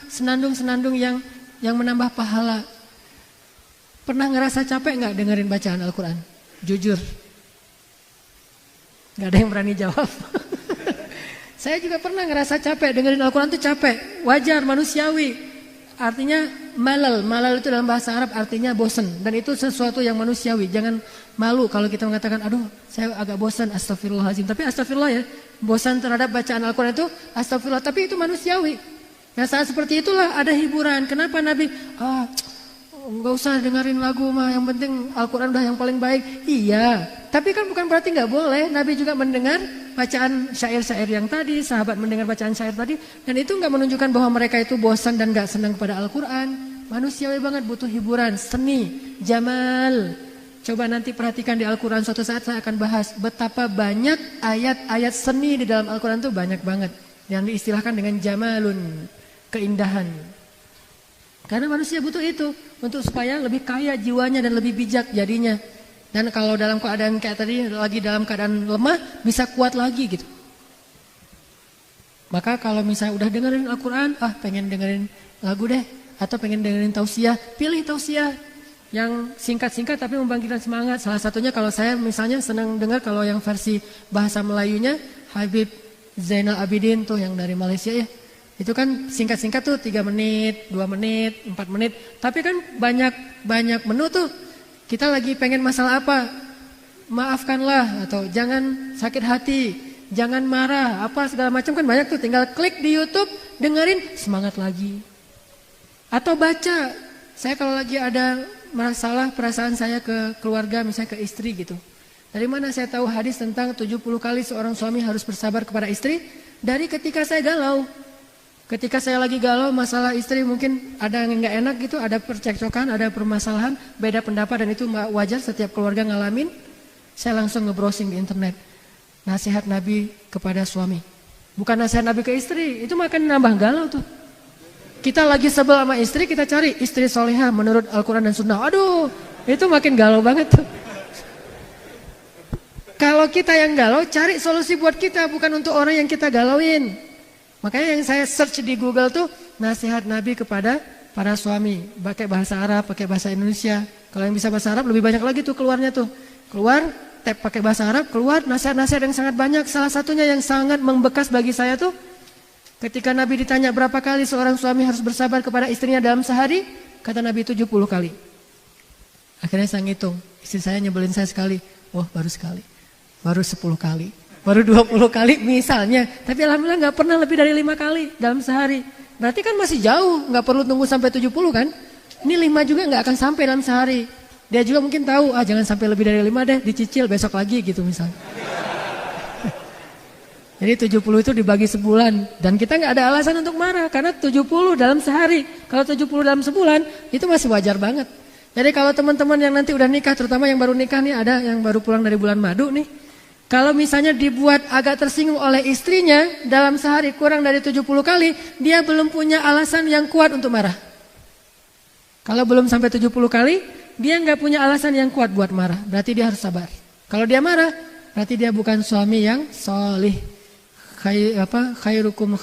senandung-senandung yang menambah pahala. Pernah ngerasa capek nggak dengerin bacaan Al-Quran? Jujur, nggak ada yang berani jawab. Saya juga pernah ngerasa capek dengerin Al-Quran itu capek, wajar, manusiawi. Artinya malal itu dalam bahasa Arab artinya bosan, dan itu sesuatu yang manusiawi. Jangan malu kalau kita mengatakan, aduh saya agak bosan, astagfirullahaladzim. Tapi astagfirullah ya, bosan terhadap bacaan Al-Quran itu astagfirullah, tapi itu manusiawi. Nah saat seperti itulah ada hiburan. Kenapa Nabi, nggak usah dengerin lagu mah, yang penting Al-Quran udah yang paling baik. Iya, tapi kan bukan berarti nggak boleh. Nabi juga mendengar bacaan syair-syair yang tadi, sahabat mendengar bacaan syair tadi, dan itu nggak menunjukkan bahwa mereka itu bosan dan nggak senang pada Al-Quran. Manusiawi banget, butuh hiburan, seni, jamal. Coba nanti perhatikan di Al-Quran, suatu saat saya akan bahas betapa banyak ayat-ayat seni di dalam Al-Quran itu banyak banget. Yang diistilahkan dengan jamalun, keindahan. Karena manusia butuh itu untuk supaya lebih kaya jiwanya dan lebih bijak jadinya. Dan kalau dalam keadaan kayak tadi lagi dalam keadaan lemah bisa kuat lagi gitu. Maka kalau misalnya udah dengerin Al-Quran, pengen dengerin lagu deh, atau pengen dengerin tausiah, pilih tausiah yang singkat-singkat tapi membangkitkan semangat. Salah satunya kalau saya misalnya senang dengar kalau yang versi bahasa Melayunya Habib Zainal Abidin tuh yang dari Malaysia ya. Itu kan singkat-singkat tuh 3 menit, 2 menit, 4 menit. Tapi kan banyak menu tuh. Kita lagi pengen masalah apa? Maafkanlah atau jangan sakit hati, jangan marah, apa segala macam kan banyak tuh. Tinggal klik di YouTube, dengerin, semangat lagi. Atau baca. Saya kalau lagi ada masalah perasaan saya ke keluarga, misalnya ke istri gitu. Dari mana saya tahu hadis tentang 70 kali seorang suami harus bersabar kepada istri? Dari ketika saya galau. Ketika saya lagi galau masalah istri mungkin ada yang gak enak gitu, ada percekcokan, ada permasalahan, beda pendapat dan itu wajar setiap keluarga ngalamin. Saya langsung nge-browsing di internet. Nasihat Nabi kepada suami. Bukan nasihat Nabi ke istri, itu makan nambah galau tuh. Kita lagi sebel sama istri, kita cari istri solehah menurut Al-Quran dan Sunnah. Aduh, itu makin galau banget tuh. Kalau kita yang galau, cari solusi buat kita, bukan untuk orang yang kita galauin. Makanya yang saya search di Google tuh nasihat Nabi kepada para suami. Pakai bahasa Arab, pakai bahasa Indonesia. Kalau yang bisa bahasa Arab lebih banyak lagi tuh keluarnya tuh. Keluar, tab pakai bahasa Arab, keluar nasihat-nasihat yang sangat banyak. Salah satunya yang sangat membekas bagi saya tuh ketika Nabi ditanya berapa kali seorang suami harus bersabar kepada istrinya dalam sehari, kata Nabi 70 kali. Akhirnya saya ngitung, istri saya nyebelin saya sekali, baru sekali, baru 10 kali, baru 20 kali misalnya. Tapi alhamdulillah gak pernah lebih dari 5 kali dalam sehari. Berarti kan masih jauh, gak perlu tunggu sampai 70 kan. Ini 5 juga gak akan sampai dalam sehari. Dia juga mungkin tahu, jangan sampai lebih dari 5 deh, dicicil besok lagi gitu misalnya. Jadi 70 itu dibagi sebulan. Dan kita gak ada alasan untuk marah. Karena 70 dalam sehari. Kalau 70 dalam sebulan, itu masih wajar banget. Jadi kalau teman-teman yang nanti udah nikah, terutama yang baru nikah nih, ada yang baru pulang dari bulan madu nih. Kalau misalnya dibuat agak tersinggung oleh istrinya, dalam sehari kurang dari 70 kali, dia belum punya alasan yang kuat untuk marah. Kalau belum sampai 70 kali, dia gak punya alasan yang kuat buat marah. Berarti dia harus sabar. Kalau dia marah, berarti dia bukan suami yang solih. Khairukum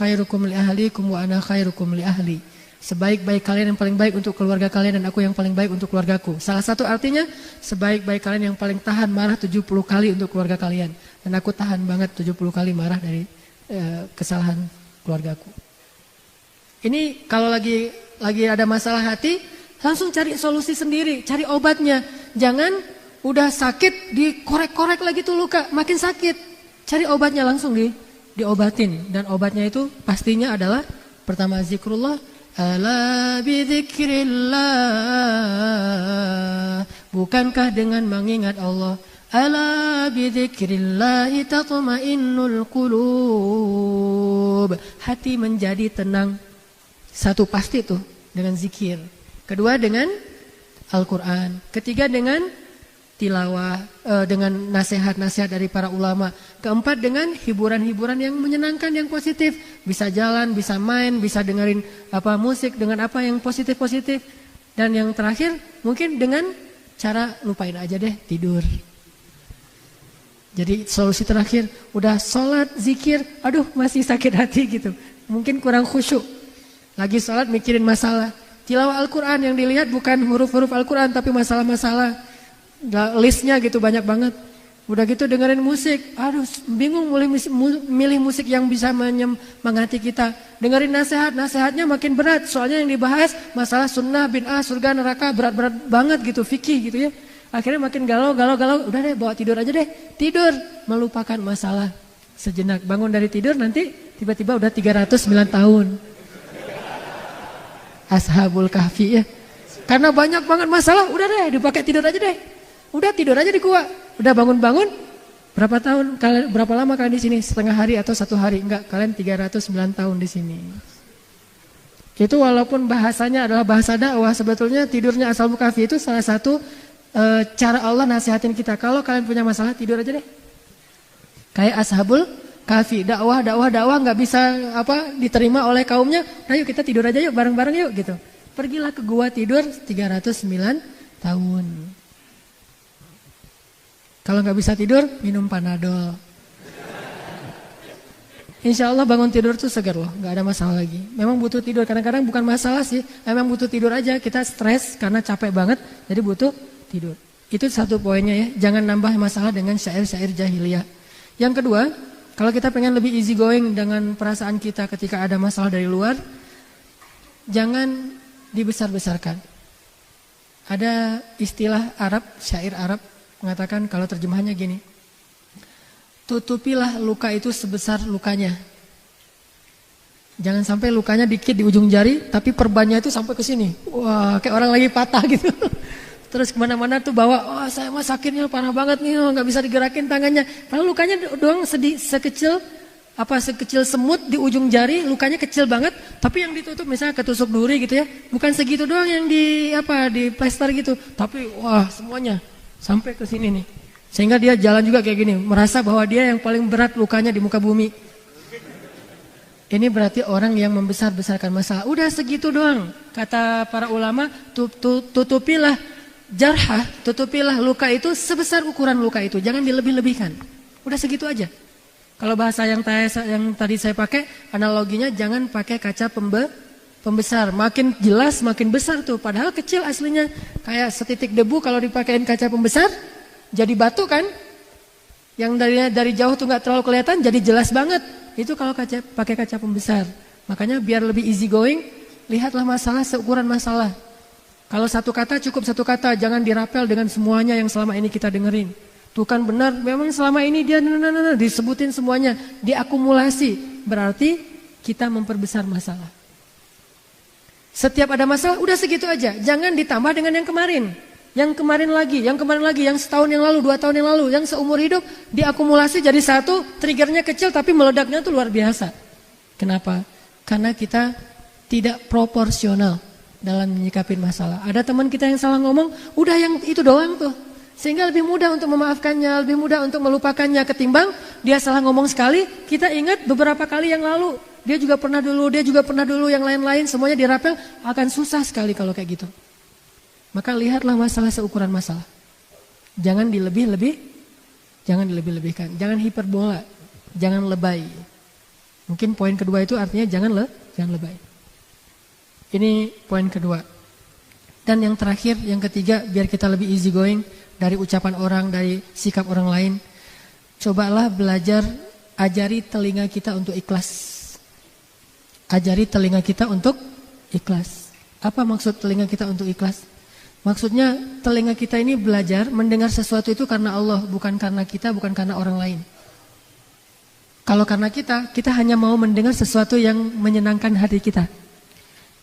li ahlikum wa ana khairukum li ahli. Sebaik-baik kalian yang paling baik untuk keluarga kalian dan aku yang paling baik untuk keluargaku. Salah satu artinya sebaik-baik kalian yang paling tahan marah 70 kali untuk keluarga kalian. Dan aku tahan banget 70 kali marah dari kesalahan keluargaku. Ini kalau lagi ada masalah hati, langsung cari solusi sendiri, cari obatnya. Jangan udah sakit dikorek-korek lagi tuh luka, makin sakit. Cari obatnya langsung diobatin, dan obatnya itu pastinya adalah pertama zikrullah. Ala bidzikrillah, bukankah dengan mengingat Allah? Ala bidzikrillah tatma'innul qulub, hati menjadi tenang. Satu pasti tuh dengan zikir, kedua dengan Al-Quran, ketiga dengan tilawah, dengan nasihat-nasihat dari para ulama. Keempat dengan hiburan-hiburan yang menyenangkan, yang positif. Bisa jalan, bisa main, bisa dengerin musik dengan apa yang positif-positif. Dan yang terakhir mungkin dengan cara lupain aja deh, tidur. Jadi solusi terakhir, udah sholat, zikir, aduh masih sakit hati gitu. Mungkin kurang khusyuk. Lagi sholat mikirin masalah. Tilawah Al-Quran yang dilihat bukan huruf-huruf Al-Quran tapi masalah-masalah. Listnya gitu banyak banget. Udah gitu dengerin musik, aduh bingung milih musik yang bisa menyemangati kita. Dengerin nasihatnya makin berat. Soalnya yang dibahas masalah sunnah, bid'ah, surga, neraka, berat-berat banget gitu, fikih gitu ya. Akhirnya makin galau. Udah deh bawa tidur aja deh. Tidur, melupakan masalah sejenak. Bangun dari tidur nanti tiba-tiba udah 309 tahun. Ashabul Kahfi ya. Karena banyak banget masalah, udah deh dipakai tidur aja deh. Udah tidur aja di gua. Udah bangun-bangun. Berapa tahun kalian, berapa lama kalian di sini? Setengah hari atau 1 hari? Enggak, kalian 309 tahun di sini. Itu walaupun bahasanya adalah bahasa dakwah, sebetulnya tidurnya Ashabul Kahfi itu salah satu cara Allah nasihatin kita. Kalau kalian punya masalah tidur aja deh. Kayak Ashabul Kahfi, dakwah enggak bisa diterima oleh kaumnya. Ayo kita tidur aja yuk bareng-bareng yuk gitu. Pergilah ke gua tidur 309 tahun. Kalau nggak bisa tidur, minum Panadol. Insya Allah bangun tidur tuh segar loh, nggak ada masalah lagi. Memang butuh tidur, kadang-kadang bukan masalah sih, memang butuh tidur aja. Kita stres karena capek banget, jadi butuh tidur. Itu satu poinnya ya, jangan nambah masalah dengan syair-syair jahiliyah. Yang kedua, kalau kita pengen lebih easy going dengan perasaan kita ketika ada masalah dari luar, jangan dibesar-besarkan. Ada istilah Arab, syair Arab mengatakan kalau terjemahannya gini. Tutupilah luka itu sebesar lukanya. Jangan sampai lukanya dikit di ujung jari, tapi perbannya itu sampai ke sini. Wah, kayak orang lagi patah gitu. Terus kemana-mana tuh bawa, wah saya mah sakitnya parah banget nih, nggak bisa digerakin tangannya. Padahal lukanya doang sekecil semut di ujung jari, lukanya kecil banget. Tapi yang ditutup misalnya ketusuk duri gitu ya, bukan segitu doang yang di plester gitu. Tapi wah semuanya sampai ke sini nih. Sehingga dia jalan juga kayak gini, merasa bahwa dia yang paling berat lukanya di muka bumi. Ini berarti orang yang membesar-besarkan masalah. Udah segitu doang. Kata para ulama, tutupilah jarhah, tutupilah luka itu sebesar ukuran luka itu. Jangan dilebih-lebihkan. Udah segitu aja. Kalau bahasa yang tadi saya pakai, analoginya jangan pakai kaca pembesar. Makin jelas, makin besar tuh. Padahal kecil aslinya. Kayak setitik debu kalau dipakein kaca pembesar, jadi batu kan, yang dari jauh tuh nggak terlalu kelihatan, jadi jelas banget. Itu kalau pakai kaca pembesar. Makanya biar lebih easy going, lihatlah masalah seukuran masalah. Kalau satu kata cukup satu kata, jangan dirapel dengan semuanya yang selama ini kita dengerin. Tuh kan benar, memang selama ini dia disebutin semuanya, diakumulasi. Berarti kita memperbesar masalah. Setiap ada masalah, udah segitu aja. Jangan ditambah dengan yang kemarin. Yang kemarin lagi, yang setahun yang lalu, 2 tahun yang lalu, yang seumur hidup diakumulasi jadi satu, triggernya kecil tapi meledaknya tuh luar biasa. Kenapa? Karena kita tidak proporsional dalam menyikapi masalah. Ada teman kita yang salah ngomong, udah yang itu doang tuh. Sehingga lebih mudah untuk memaafkannya, lebih mudah untuk melupakannya ketimbang dia salah ngomong sekali, kita ingat beberapa kali yang lalu. Dia juga pernah dulu, yang lain-lain semuanya dirapel, akan susah sekali kalau kayak gitu. Maka lihatlah masalah seukuran masalah. Jangan dilebih-lebihkan. Jangan hiperbola, jangan lebay. Mungkin poin kedua itu artinya jangan lebay. Ini poin kedua. Dan yang terakhir, yang ketiga, biar kita lebih easy going dari ucapan orang, dari sikap orang lain. Cobalah belajar, ajari telinga kita untuk ikhlas. Ajari telinga kita untuk ikhlas. Apa maksud telinga kita untuk ikhlas? Maksudnya telinga kita ini belajar mendengar sesuatu itu karena Allah, bukan karena kita, bukan karena orang lain. Kalau karena kita hanya mau mendengar sesuatu yang menyenangkan hati kita.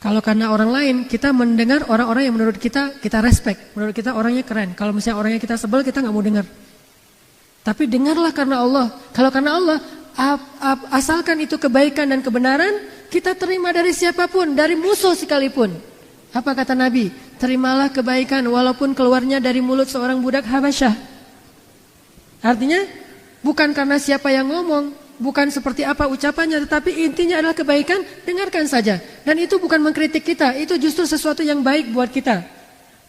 Kalau karena orang lain, kita mendengar orang-orang yang menurut kita respect, menurut kita orangnya keren. Kalau misalnya orangnya kita sebel, kita nggak mau dengar. Tapi dengarlah karena Allah. Kalau karena Allah, asalkan itu kebaikan dan kebenaran, kita terima dari siapapun, dari musuh sekalipun. Apa kata Nabi? Terimalah kebaikan walaupun keluarnya dari mulut seorang budak Habasyah. Artinya bukan karena siapa yang ngomong, bukan seperti apa ucapannya, tetapi intinya adalah kebaikan, dengarkan saja. Dan itu bukan mengkritik kita, itu justru sesuatu yang baik buat kita.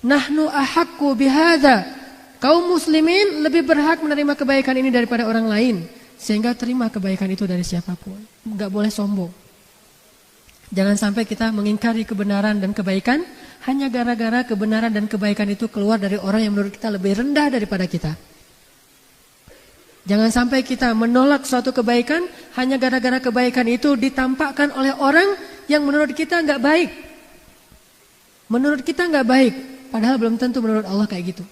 Nahnu ahaqqu bihadza. Kaum muslimin lebih berhak menerima kebaikan ini daripada orang lain. Sehingga terima kebaikan itu dari siapapun. Enggak boleh sombong. Jangan sampai kita mengingkari kebenaran dan kebaikan hanya gara-gara kebenaran dan kebaikan itu keluar dari orang yang menurut kita lebih rendah daripada kita. Jangan sampai kita menolak suatu kebaikan hanya gara-gara kebaikan itu ditampakkan oleh orang yang menurut kita nggak baik. Menurut kita nggak baik, padahal belum tentu menurut Allah kayak gitu.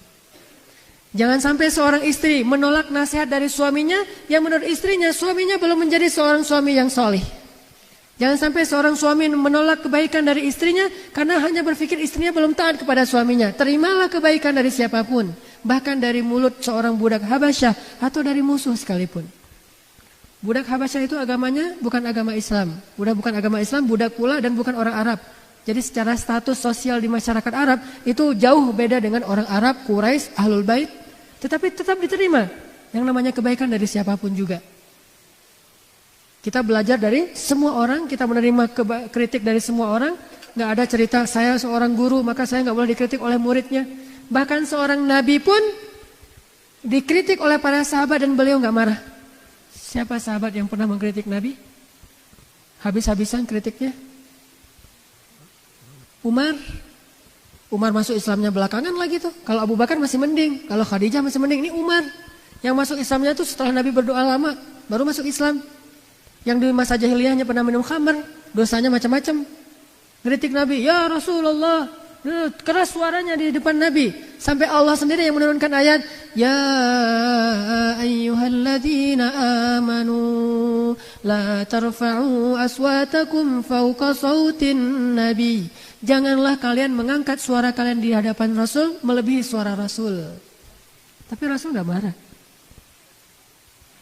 Jangan sampai seorang istri menolak nasihat dari suaminya yang menurut istrinya suaminya belum menjadi seorang suami yang solih. Jangan sampai seorang suami menolak kebaikan dari istrinya karena hanya berpikir istrinya belum taat kepada suaminya. Terimalah kebaikan dari siapapun, bahkan dari mulut seorang budak Habasyah atau dari musuh sekalipun. Budak Habasyah itu agamanya bukan agama Islam. Bukan agama Islam, budak pula dan bukan orang Arab. Jadi secara status sosial di masyarakat Arab itu jauh beda dengan orang Arab, Quraisy, Ahlul Bait. Tetapi tetap diterima yang namanya kebaikan dari siapapun juga. Kita belajar dari semua orang, kita menerima kritik dari semua orang, nggak ada cerita saya seorang guru maka saya nggak boleh dikritik oleh muridnya. Bahkan seorang nabi pun dikritik oleh para sahabat dan beliau nggak marah. Siapa sahabat yang pernah mengkritik nabi? Habis-habisan kritiknya. Umar masuk Islamnya belakangan lagi tuh. Kalau Abu Bakar masih mending, kalau Khadijah masih mending. Ini Umar yang masuk Islamnya tuh setelah Nabi berdoa lama baru masuk Islam. Yang di masa jahiliyahnya pernah minum khamar, dosanya macam-macam. Kritik Nabi, ya Rasulullah, keras suaranya di depan Nabi. Sampai Allah sendiri yang menurunkan ayat, ya ayyuhalladzina amanu la tarfa'u aswatakum fawqa sautin nabi. Janganlah kalian mengangkat suara kalian di hadapan Rasul melebihi suara Rasul. Tapi Rasul gak marah.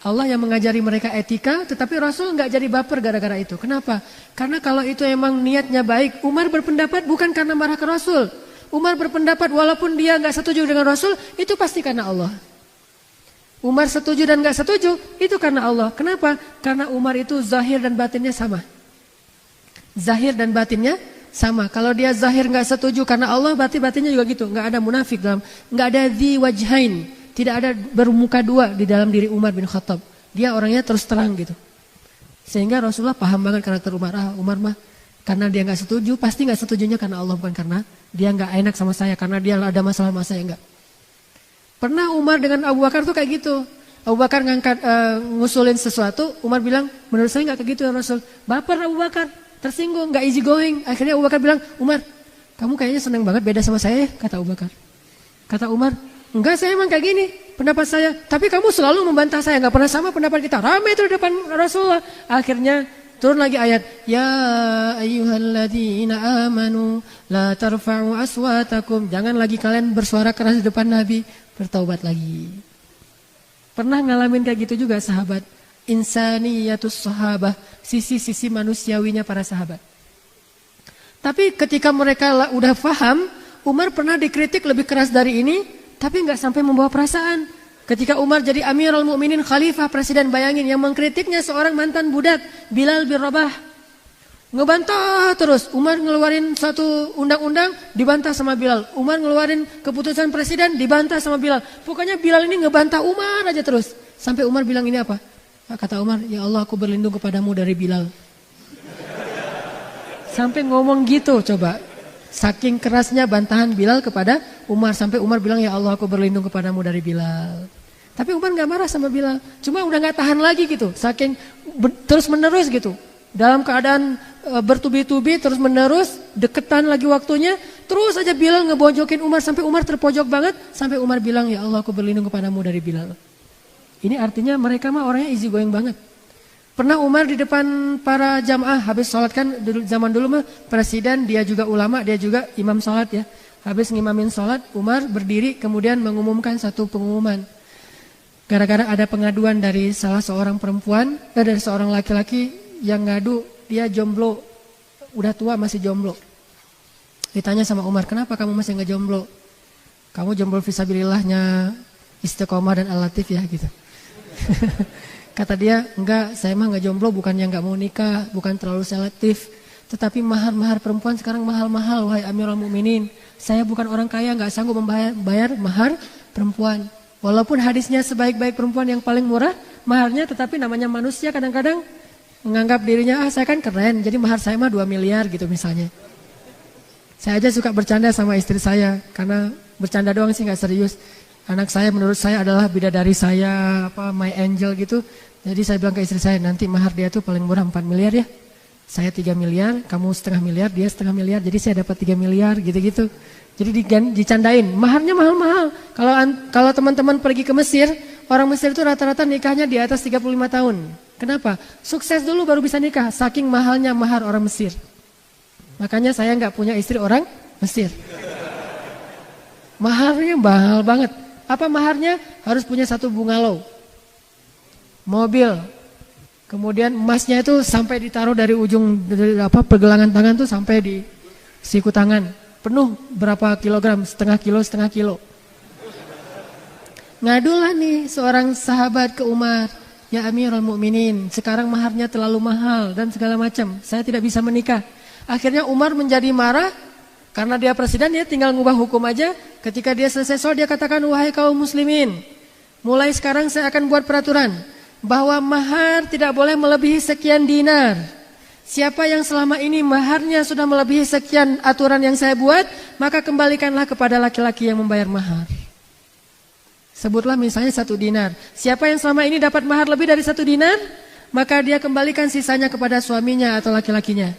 Allah yang mengajari mereka etika, tetapi Rasul nggak jadi baper gara-gara itu. Kenapa? Karena kalau itu emang niatnya baik, Umar berpendapat bukan karena marah ke Rasul. Umar berpendapat walaupun dia nggak setuju dengan Rasul, itu pasti karena Allah. Umar setuju dan nggak setuju, itu karena Allah. Kenapa? Karena Umar itu zahir dan batinnya sama. Zahir dan batinnya sama. Kalau dia zahir nggak setuju karena Allah, berarti batinnya juga gitu. Nggak ada munafik dalam, nggak ada dzi wajhain. Tidak ada bermuka dua di dalam diri Umar bin Khattab. Dia orangnya terus terang gitu. Sehingga Rasulullah paham banget karakter Umar. Umar mah karena dia nggak setuju, pasti nggak setujunya karena Allah, bukan karena dia nggak enak sama saya, karena dia ada masalah sama saya, enggak. Pernah Umar dengan Abu Bakar tuh kayak gitu. Abu Bakar ngusulin sesuatu, Umar bilang, menurut saya nggak kayak gitu ya Rasul. Baper Abu Bakar, tersinggung, nggak easy going. Akhirnya Abu Bakar bilang, Umar, kamu kayaknya senang banget beda sama saya, kata Abu Bakar. Kata Umar, enggak, saya emang kayak gini pendapat saya. Tapi kamu selalu membantah saya, enggak pernah sama pendapat kita. Ramai itu di depan Rasulullah. Akhirnya turun lagi ayat, ya ayyuhalladzina amanu la tarfa'u aswatakum. Jangan lagi kalian bersuara keras di depan Nabi. Bertaubat lagi. Pernah ngalamin kayak gitu juga sahabat. Insaniyatus sahabah, sisi-sisi manusiawinya para sahabat. Tapi ketika mereka udah paham, Umar pernah dikritik lebih keras dari ini, tapi nggak sampai membawa perasaan. Ketika Umar jadi Amirul Mukminin, khalifah, presiden, bayangin yang mengkritiknya seorang mantan budak, Bilal bin Rabah. Ngebantah terus. Umar ngeluarin satu undang-undang, dibantah sama Bilal. Umar ngeluarin keputusan presiden, dibantah sama Bilal. Pokoknya Bilal ini ngebantah Umar aja terus. Sampai Umar bilang ini apa? Kata Umar, ya Allah, aku berlindung kepadamu dari Bilal. Sampai ngomong gitu, coba. Saking kerasnya bantahan Bilal kepada Umar, sampai Umar bilang, ya Allah, aku berlindung kepadamu dari Bilal. Tapi Umar gak marah sama Bilal, cuma udah gak tahan lagi gitu, saking terus menerus gitu. Dalam keadaan bertubi-tubi terus menerus, deketan lagi waktunya, terus aja Bilal ngebojokin Umar, sampai Umar terpojok banget, sampai Umar bilang, ya Allah, aku berlindung kepadamu dari Bilal. Ini artinya mereka mah orangnya easy going banget. Pernah Umar di depan para jamaah, habis sholat kan zaman dulu mah presiden, dia juga ulama, dia juga imam sholat ya. Habis ngimamin sholat, Umar berdiri kemudian mengumumkan satu pengumuman. Gara-gara ada pengaduan dari salah seorang perempuan, dari seorang laki-laki yang ngadu, dia jomblo, udah tua masih jomblo. Ditanya sama Umar, kenapa kamu masih nggak jomblo? Kamu jomblo fisabilillahnya Istiqomah dan Al-Latif ya gitu. Kata dia, enggak, saya mah enggak jomblo, bukannya enggak mau nikah, bukan terlalu selektif. Tetapi mahar-mahar perempuan sekarang mahal-mahal, wahai Amirul Mukminin. Saya bukan orang kaya, enggak sanggup membayar mahar perempuan. Walaupun hadisnya sebaik-baik perempuan yang paling murah maharnya, tetapi namanya manusia kadang-kadang menganggap dirinya, saya kan keren, jadi mahar saya mah 2 miliar gitu misalnya. Saya aja suka bercanda sama istri saya, karena bercanda doang sih enggak serius. Anak saya menurut saya adalah bidadari saya, my angel gitu. Jadi saya bilang ke istri saya, nanti mahar dia tuh paling murah 4 miliar ya. Saya 3 miliar, kamu setengah miliar, dia setengah miliar. Jadi saya dapat 3 miliar gitu-gitu. Jadi dicandain, maharnya mahal-mahal. Kalau teman-teman pergi ke Mesir, orang Mesir itu rata-rata nikahnya di atas 35 tahun. Kenapa? Sukses dulu baru bisa nikah, saking mahalnya mahar orang Mesir. Makanya saya nggak punya istri orang Mesir. Maharnya mahal banget. Apa maharnya? Harus punya 1 bungalow, mobil, kemudian emasnya itu sampai ditaruh dari ujung pergelangan tangan tuh sampai di siku tangan, penuh berapa kilogram, setengah kilo. Ngadulah nih seorang sahabat ke Umar, ya Amirul Mukminin, sekarang maharnya terlalu mahal dan segala macam, saya tidak bisa menikah. Akhirnya Umar menjadi marah, karena dia presiden, dia tinggal ngubah hukum aja. Ketika dia selesai sholat, dia katakan, wahai kaum muslimin, mulai sekarang saya akan buat peraturan bahwa mahar tidak boleh melebihi sekian dinar. Siapa yang selama ini maharnya sudah melebihi sekian aturan yang saya buat, maka kembalikanlah kepada laki-laki yang membayar mahar. Sebutlah misalnya 1 dinar. Siapa yang selama ini dapat mahar lebih dari 1 dinar, maka dia kembalikan sisanya kepada suaminya atau laki-lakinya.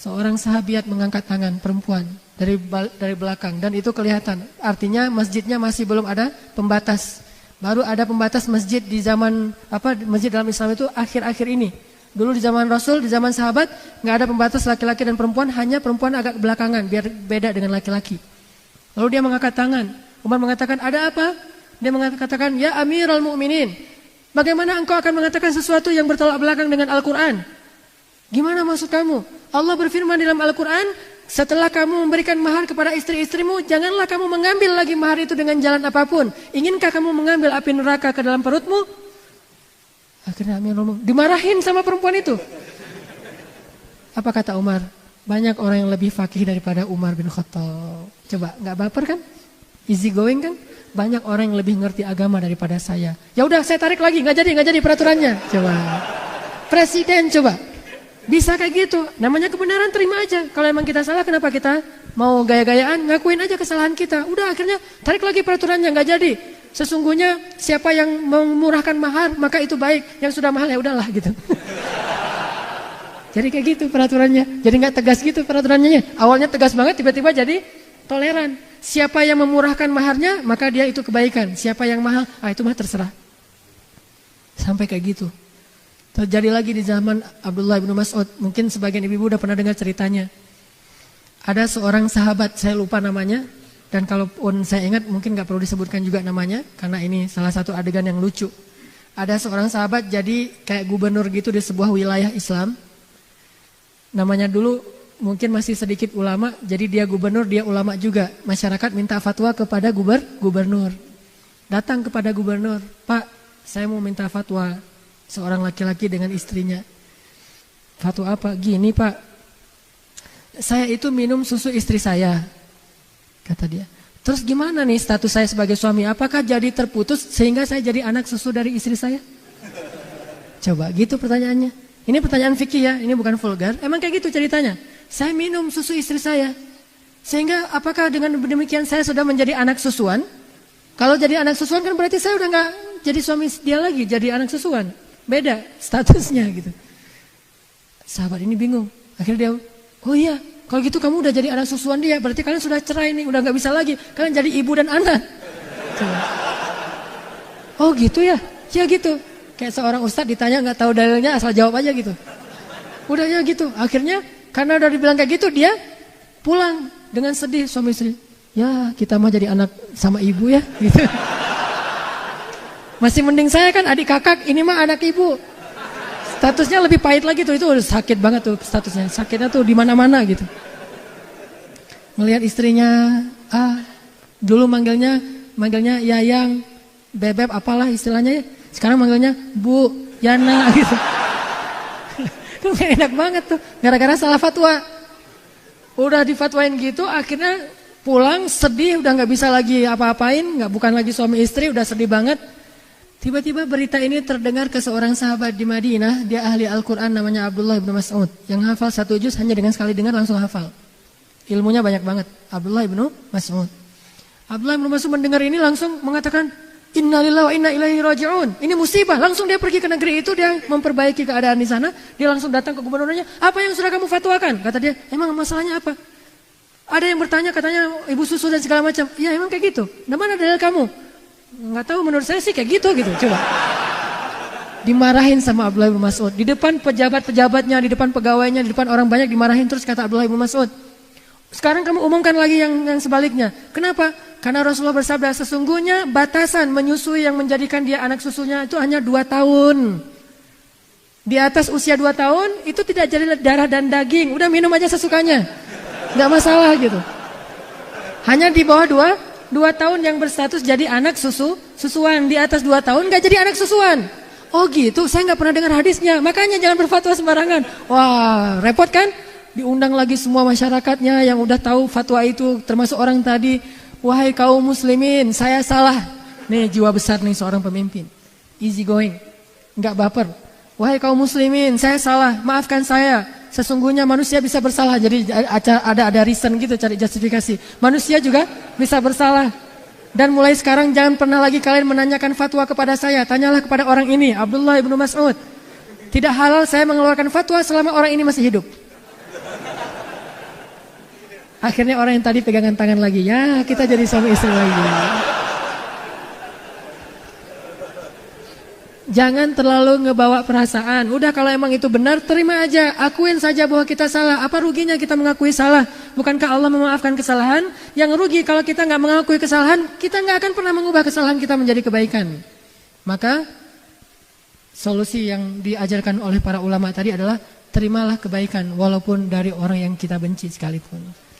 Seorang sahabiat mengangkat tangan, perempuan, dari belakang, dan itu kelihatan. Artinya masjidnya masih belum ada pembatas. Baru ada pembatas masjid di zaman masjid dalam Islam itu akhir-akhir ini. Dulu di zaman Rasul, di zaman sahabat, nggak ada pembatas laki-laki dan perempuan, hanya perempuan agak belakangan, biar beda dengan laki-laki. Lalu dia mengangkat tangan. Umar mengatakan, ada apa? Dia mengatakan, ya Amirul Mukminin, bagaimana engkau akan mengatakan sesuatu yang bertolak belakang dengan Al-Quran? Gimana maksud kamu? Allah berfirman dalam Al-Quran, setelah kamu memberikan mahar kepada istri-istrimu, janganlah kamu mengambil lagi mahar itu dengan jalan apapun. Inginkah kamu mengambil api neraka ke dalam perutmu? Akhirnya Amirul Mukminin dimarahin sama perempuan itu. Apa kata Umar? Banyak orang yang lebih fakih daripada Umar bin Khattab. Coba, nggak baper kan? Easy going kan? Banyak orang yang lebih ngerti agama daripada saya. Ya udah, saya tarik lagi, nggak jadi peraturannya. Coba, presiden coba bisa kayak gitu. Namanya kebenaran, terima aja. Kalau emang kita salah, kenapa kita mau gaya-gayaan? Ngakuin aja kesalahan kita. Udah, akhirnya tarik lagi peraturannya, nggak jadi. Sesungguhnya siapa yang memurahkan mahar, maka itu baik. Yang sudah mahal ya udahlah gitu. Jadi kayak gitu peraturannya. Jadi nggak tegas gitu peraturannya. Awalnya tegas banget, tiba-tiba jadi toleran. Siapa yang memurahkan maharnya, maka dia itu kebaikan. Siapa yang mahal, itu mah terserah. Sampai kayak gitu. Terjadi lagi di zaman Abdullah bin Mas'ud. Mungkin sebagian ibu-ibu udah pernah dengar ceritanya. Ada seorang sahabat, saya lupa namanya. Dan kalaupun saya ingat mungkin gak perlu disebutkan juga namanya, karena ini salah satu adegan yang lucu. Ada seorang sahabat jadi kayak gubernur gitu di sebuah wilayah Islam. Namanya dulu mungkin masih sedikit ulama, jadi dia gubernur, dia ulama juga. Masyarakat minta fatwa kepada gubernur. Datang kepada gubernur, Pak, saya mau minta fatwa seorang laki-laki dengan istrinya. Fatwa apa? Gini Pak, saya itu minum susu istri saya. Kata dia, terus gimana nih status saya sebagai suami? Apakah jadi terputus sehingga saya jadi anak susu dari istri saya? Coba gitu pertanyaannya. Ini pertanyaan fikih ya, ini bukan vulgar. Emang kayak gitu ceritanya. Saya minum susu istri saya, sehingga apakah dengan demikian saya sudah menjadi anak susuan? Kalau jadi anak susuan kan berarti saya udah gak jadi suami dia lagi, jadi anak susuan. Beda statusnya gitu. Sahabat ini bingung. Akhirnya dia, oh iya, kalau gitu kamu udah jadi anak susuan dia, berarti kalian sudah cerai nih, udah gak bisa lagi. Kalian jadi ibu dan anak. Oh gitu ya? Ya gitu. Kayak seorang ustadz ditanya gak tahu dalilnya, asal jawab aja gitu. Udah ya gitu. Akhirnya karena udah dibilang kayak gitu, dia pulang dengan sedih suami istri. Ya kita mah jadi anak sama ibu ya gitu. Masih mending saya kan adik kakak, ini mah anak ibu. Statusnya lebih pahit lagi tuh, itu udah sakit banget tuh statusnya. Sakitnya tuh di mana-mana gitu. Melihat istrinya, dulu manggilnya Yayang, Bebeb apalah istilahnya ya. Sekarang manggilnya Bu, Yana gitu. Itu gak enak banget tuh, gara-gara salah fatwa. Udah difatwain gitu, akhirnya pulang sedih, udah gak bisa lagi apa-apain, bukan lagi suami istri, udah sedih banget. Tiba-tiba berita ini terdengar ke seorang sahabat di Madinah, dia ahli Al-Quran namanya Abdullah bin Mas'ud. Yang hafal 1 juz hanya dengan sekali dengar langsung hafal. Ilmunya banyak banget, Abdullah bin Mas'ud. Abdullah bin Mas'ud mendengar ini langsung mengatakan, Innalillahi wa inna ilaihi raji'un. Ini musibah, langsung dia pergi ke negeri itu, dia memperbaiki keadaan di sana. Dia langsung datang ke gubernurnya, apa yang sudah kamu fatwakan? Kata dia, emang masalahnya apa? Ada yang bertanya, katanya ibu susu dan segala macam. Ya emang kayak gitu, nah mana dalil kamu? Nggak tahu, menurut saya sih kayak gitu. Coba dimarahin sama Abdullah bin Mas'ud di depan pejabat-pejabatnya, di depan pegawainya, di depan orang banyak dimarahin terus. Kata Abdullah bin Mas'ud, sekarang kamu umumkan lagi yang sebaliknya. Kenapa? Karena Rasulullah bersabda, sesungguhnya batasan menyusui yang menjadikan dia anak susunya itu hanya 2 tahun. Di atas usia 2 tahun itu tidak jadi darah dan daging, udah minum aja sesukanya, nggak masalah gitu. Hanya di bawah 2 tahun yang berstatus jadi anak susuan. Di atas 2 tahun gak jadi anak susuan. Oh gitu, saya gak pernah dengar hadisnya. Makanya jangan berfatwa sembarangan. Wah repot kan? Diundang lagi semua masyarakatnya yang udah tahu fatwa itu, termasuk orang tadi. Wahai kaum muslimin, saya salah. Nih jiwa besar nih seorang pemimpin. Easy going, nggak baper. Wahai kaum muslimin, saya salah, maafkan saya. Sesungguhnya manusia bisa bersalah. Jadi ada reason gitu, cari justifikasi. Manusia juga bisa bersalah. Dan mulai sekarang jangan pernah lagi kalian menanyakan fatwa kepada saya. Tanyalah kepada orang ini, Abdullah ibnu Mas'ud. Tidak halal saya mengeluarkan fatwa selama orang ini masih hidup. Akhirnya orang yang tadi pegangan tangan lagi. Ya, kita jadi suami istri lagi. Jangan terlalu ngebawa perasaan. Udah kalau emang itu benar, terima aja. Akuin saja bahwa kita salah. Apa ruginya kita mengakui salah? Bukankah Allah memaafkan kesalahan? Yang rugi kalau kita nggak mengakui kesalahan, kita nggak akan pernah mengubah kesalahan kita menjadi kebaikan. Maka solusi yang diajarkan oleh para ulama tadi adalah terimalah kebaikan walaupun dari orang yang kita benci sekalipun.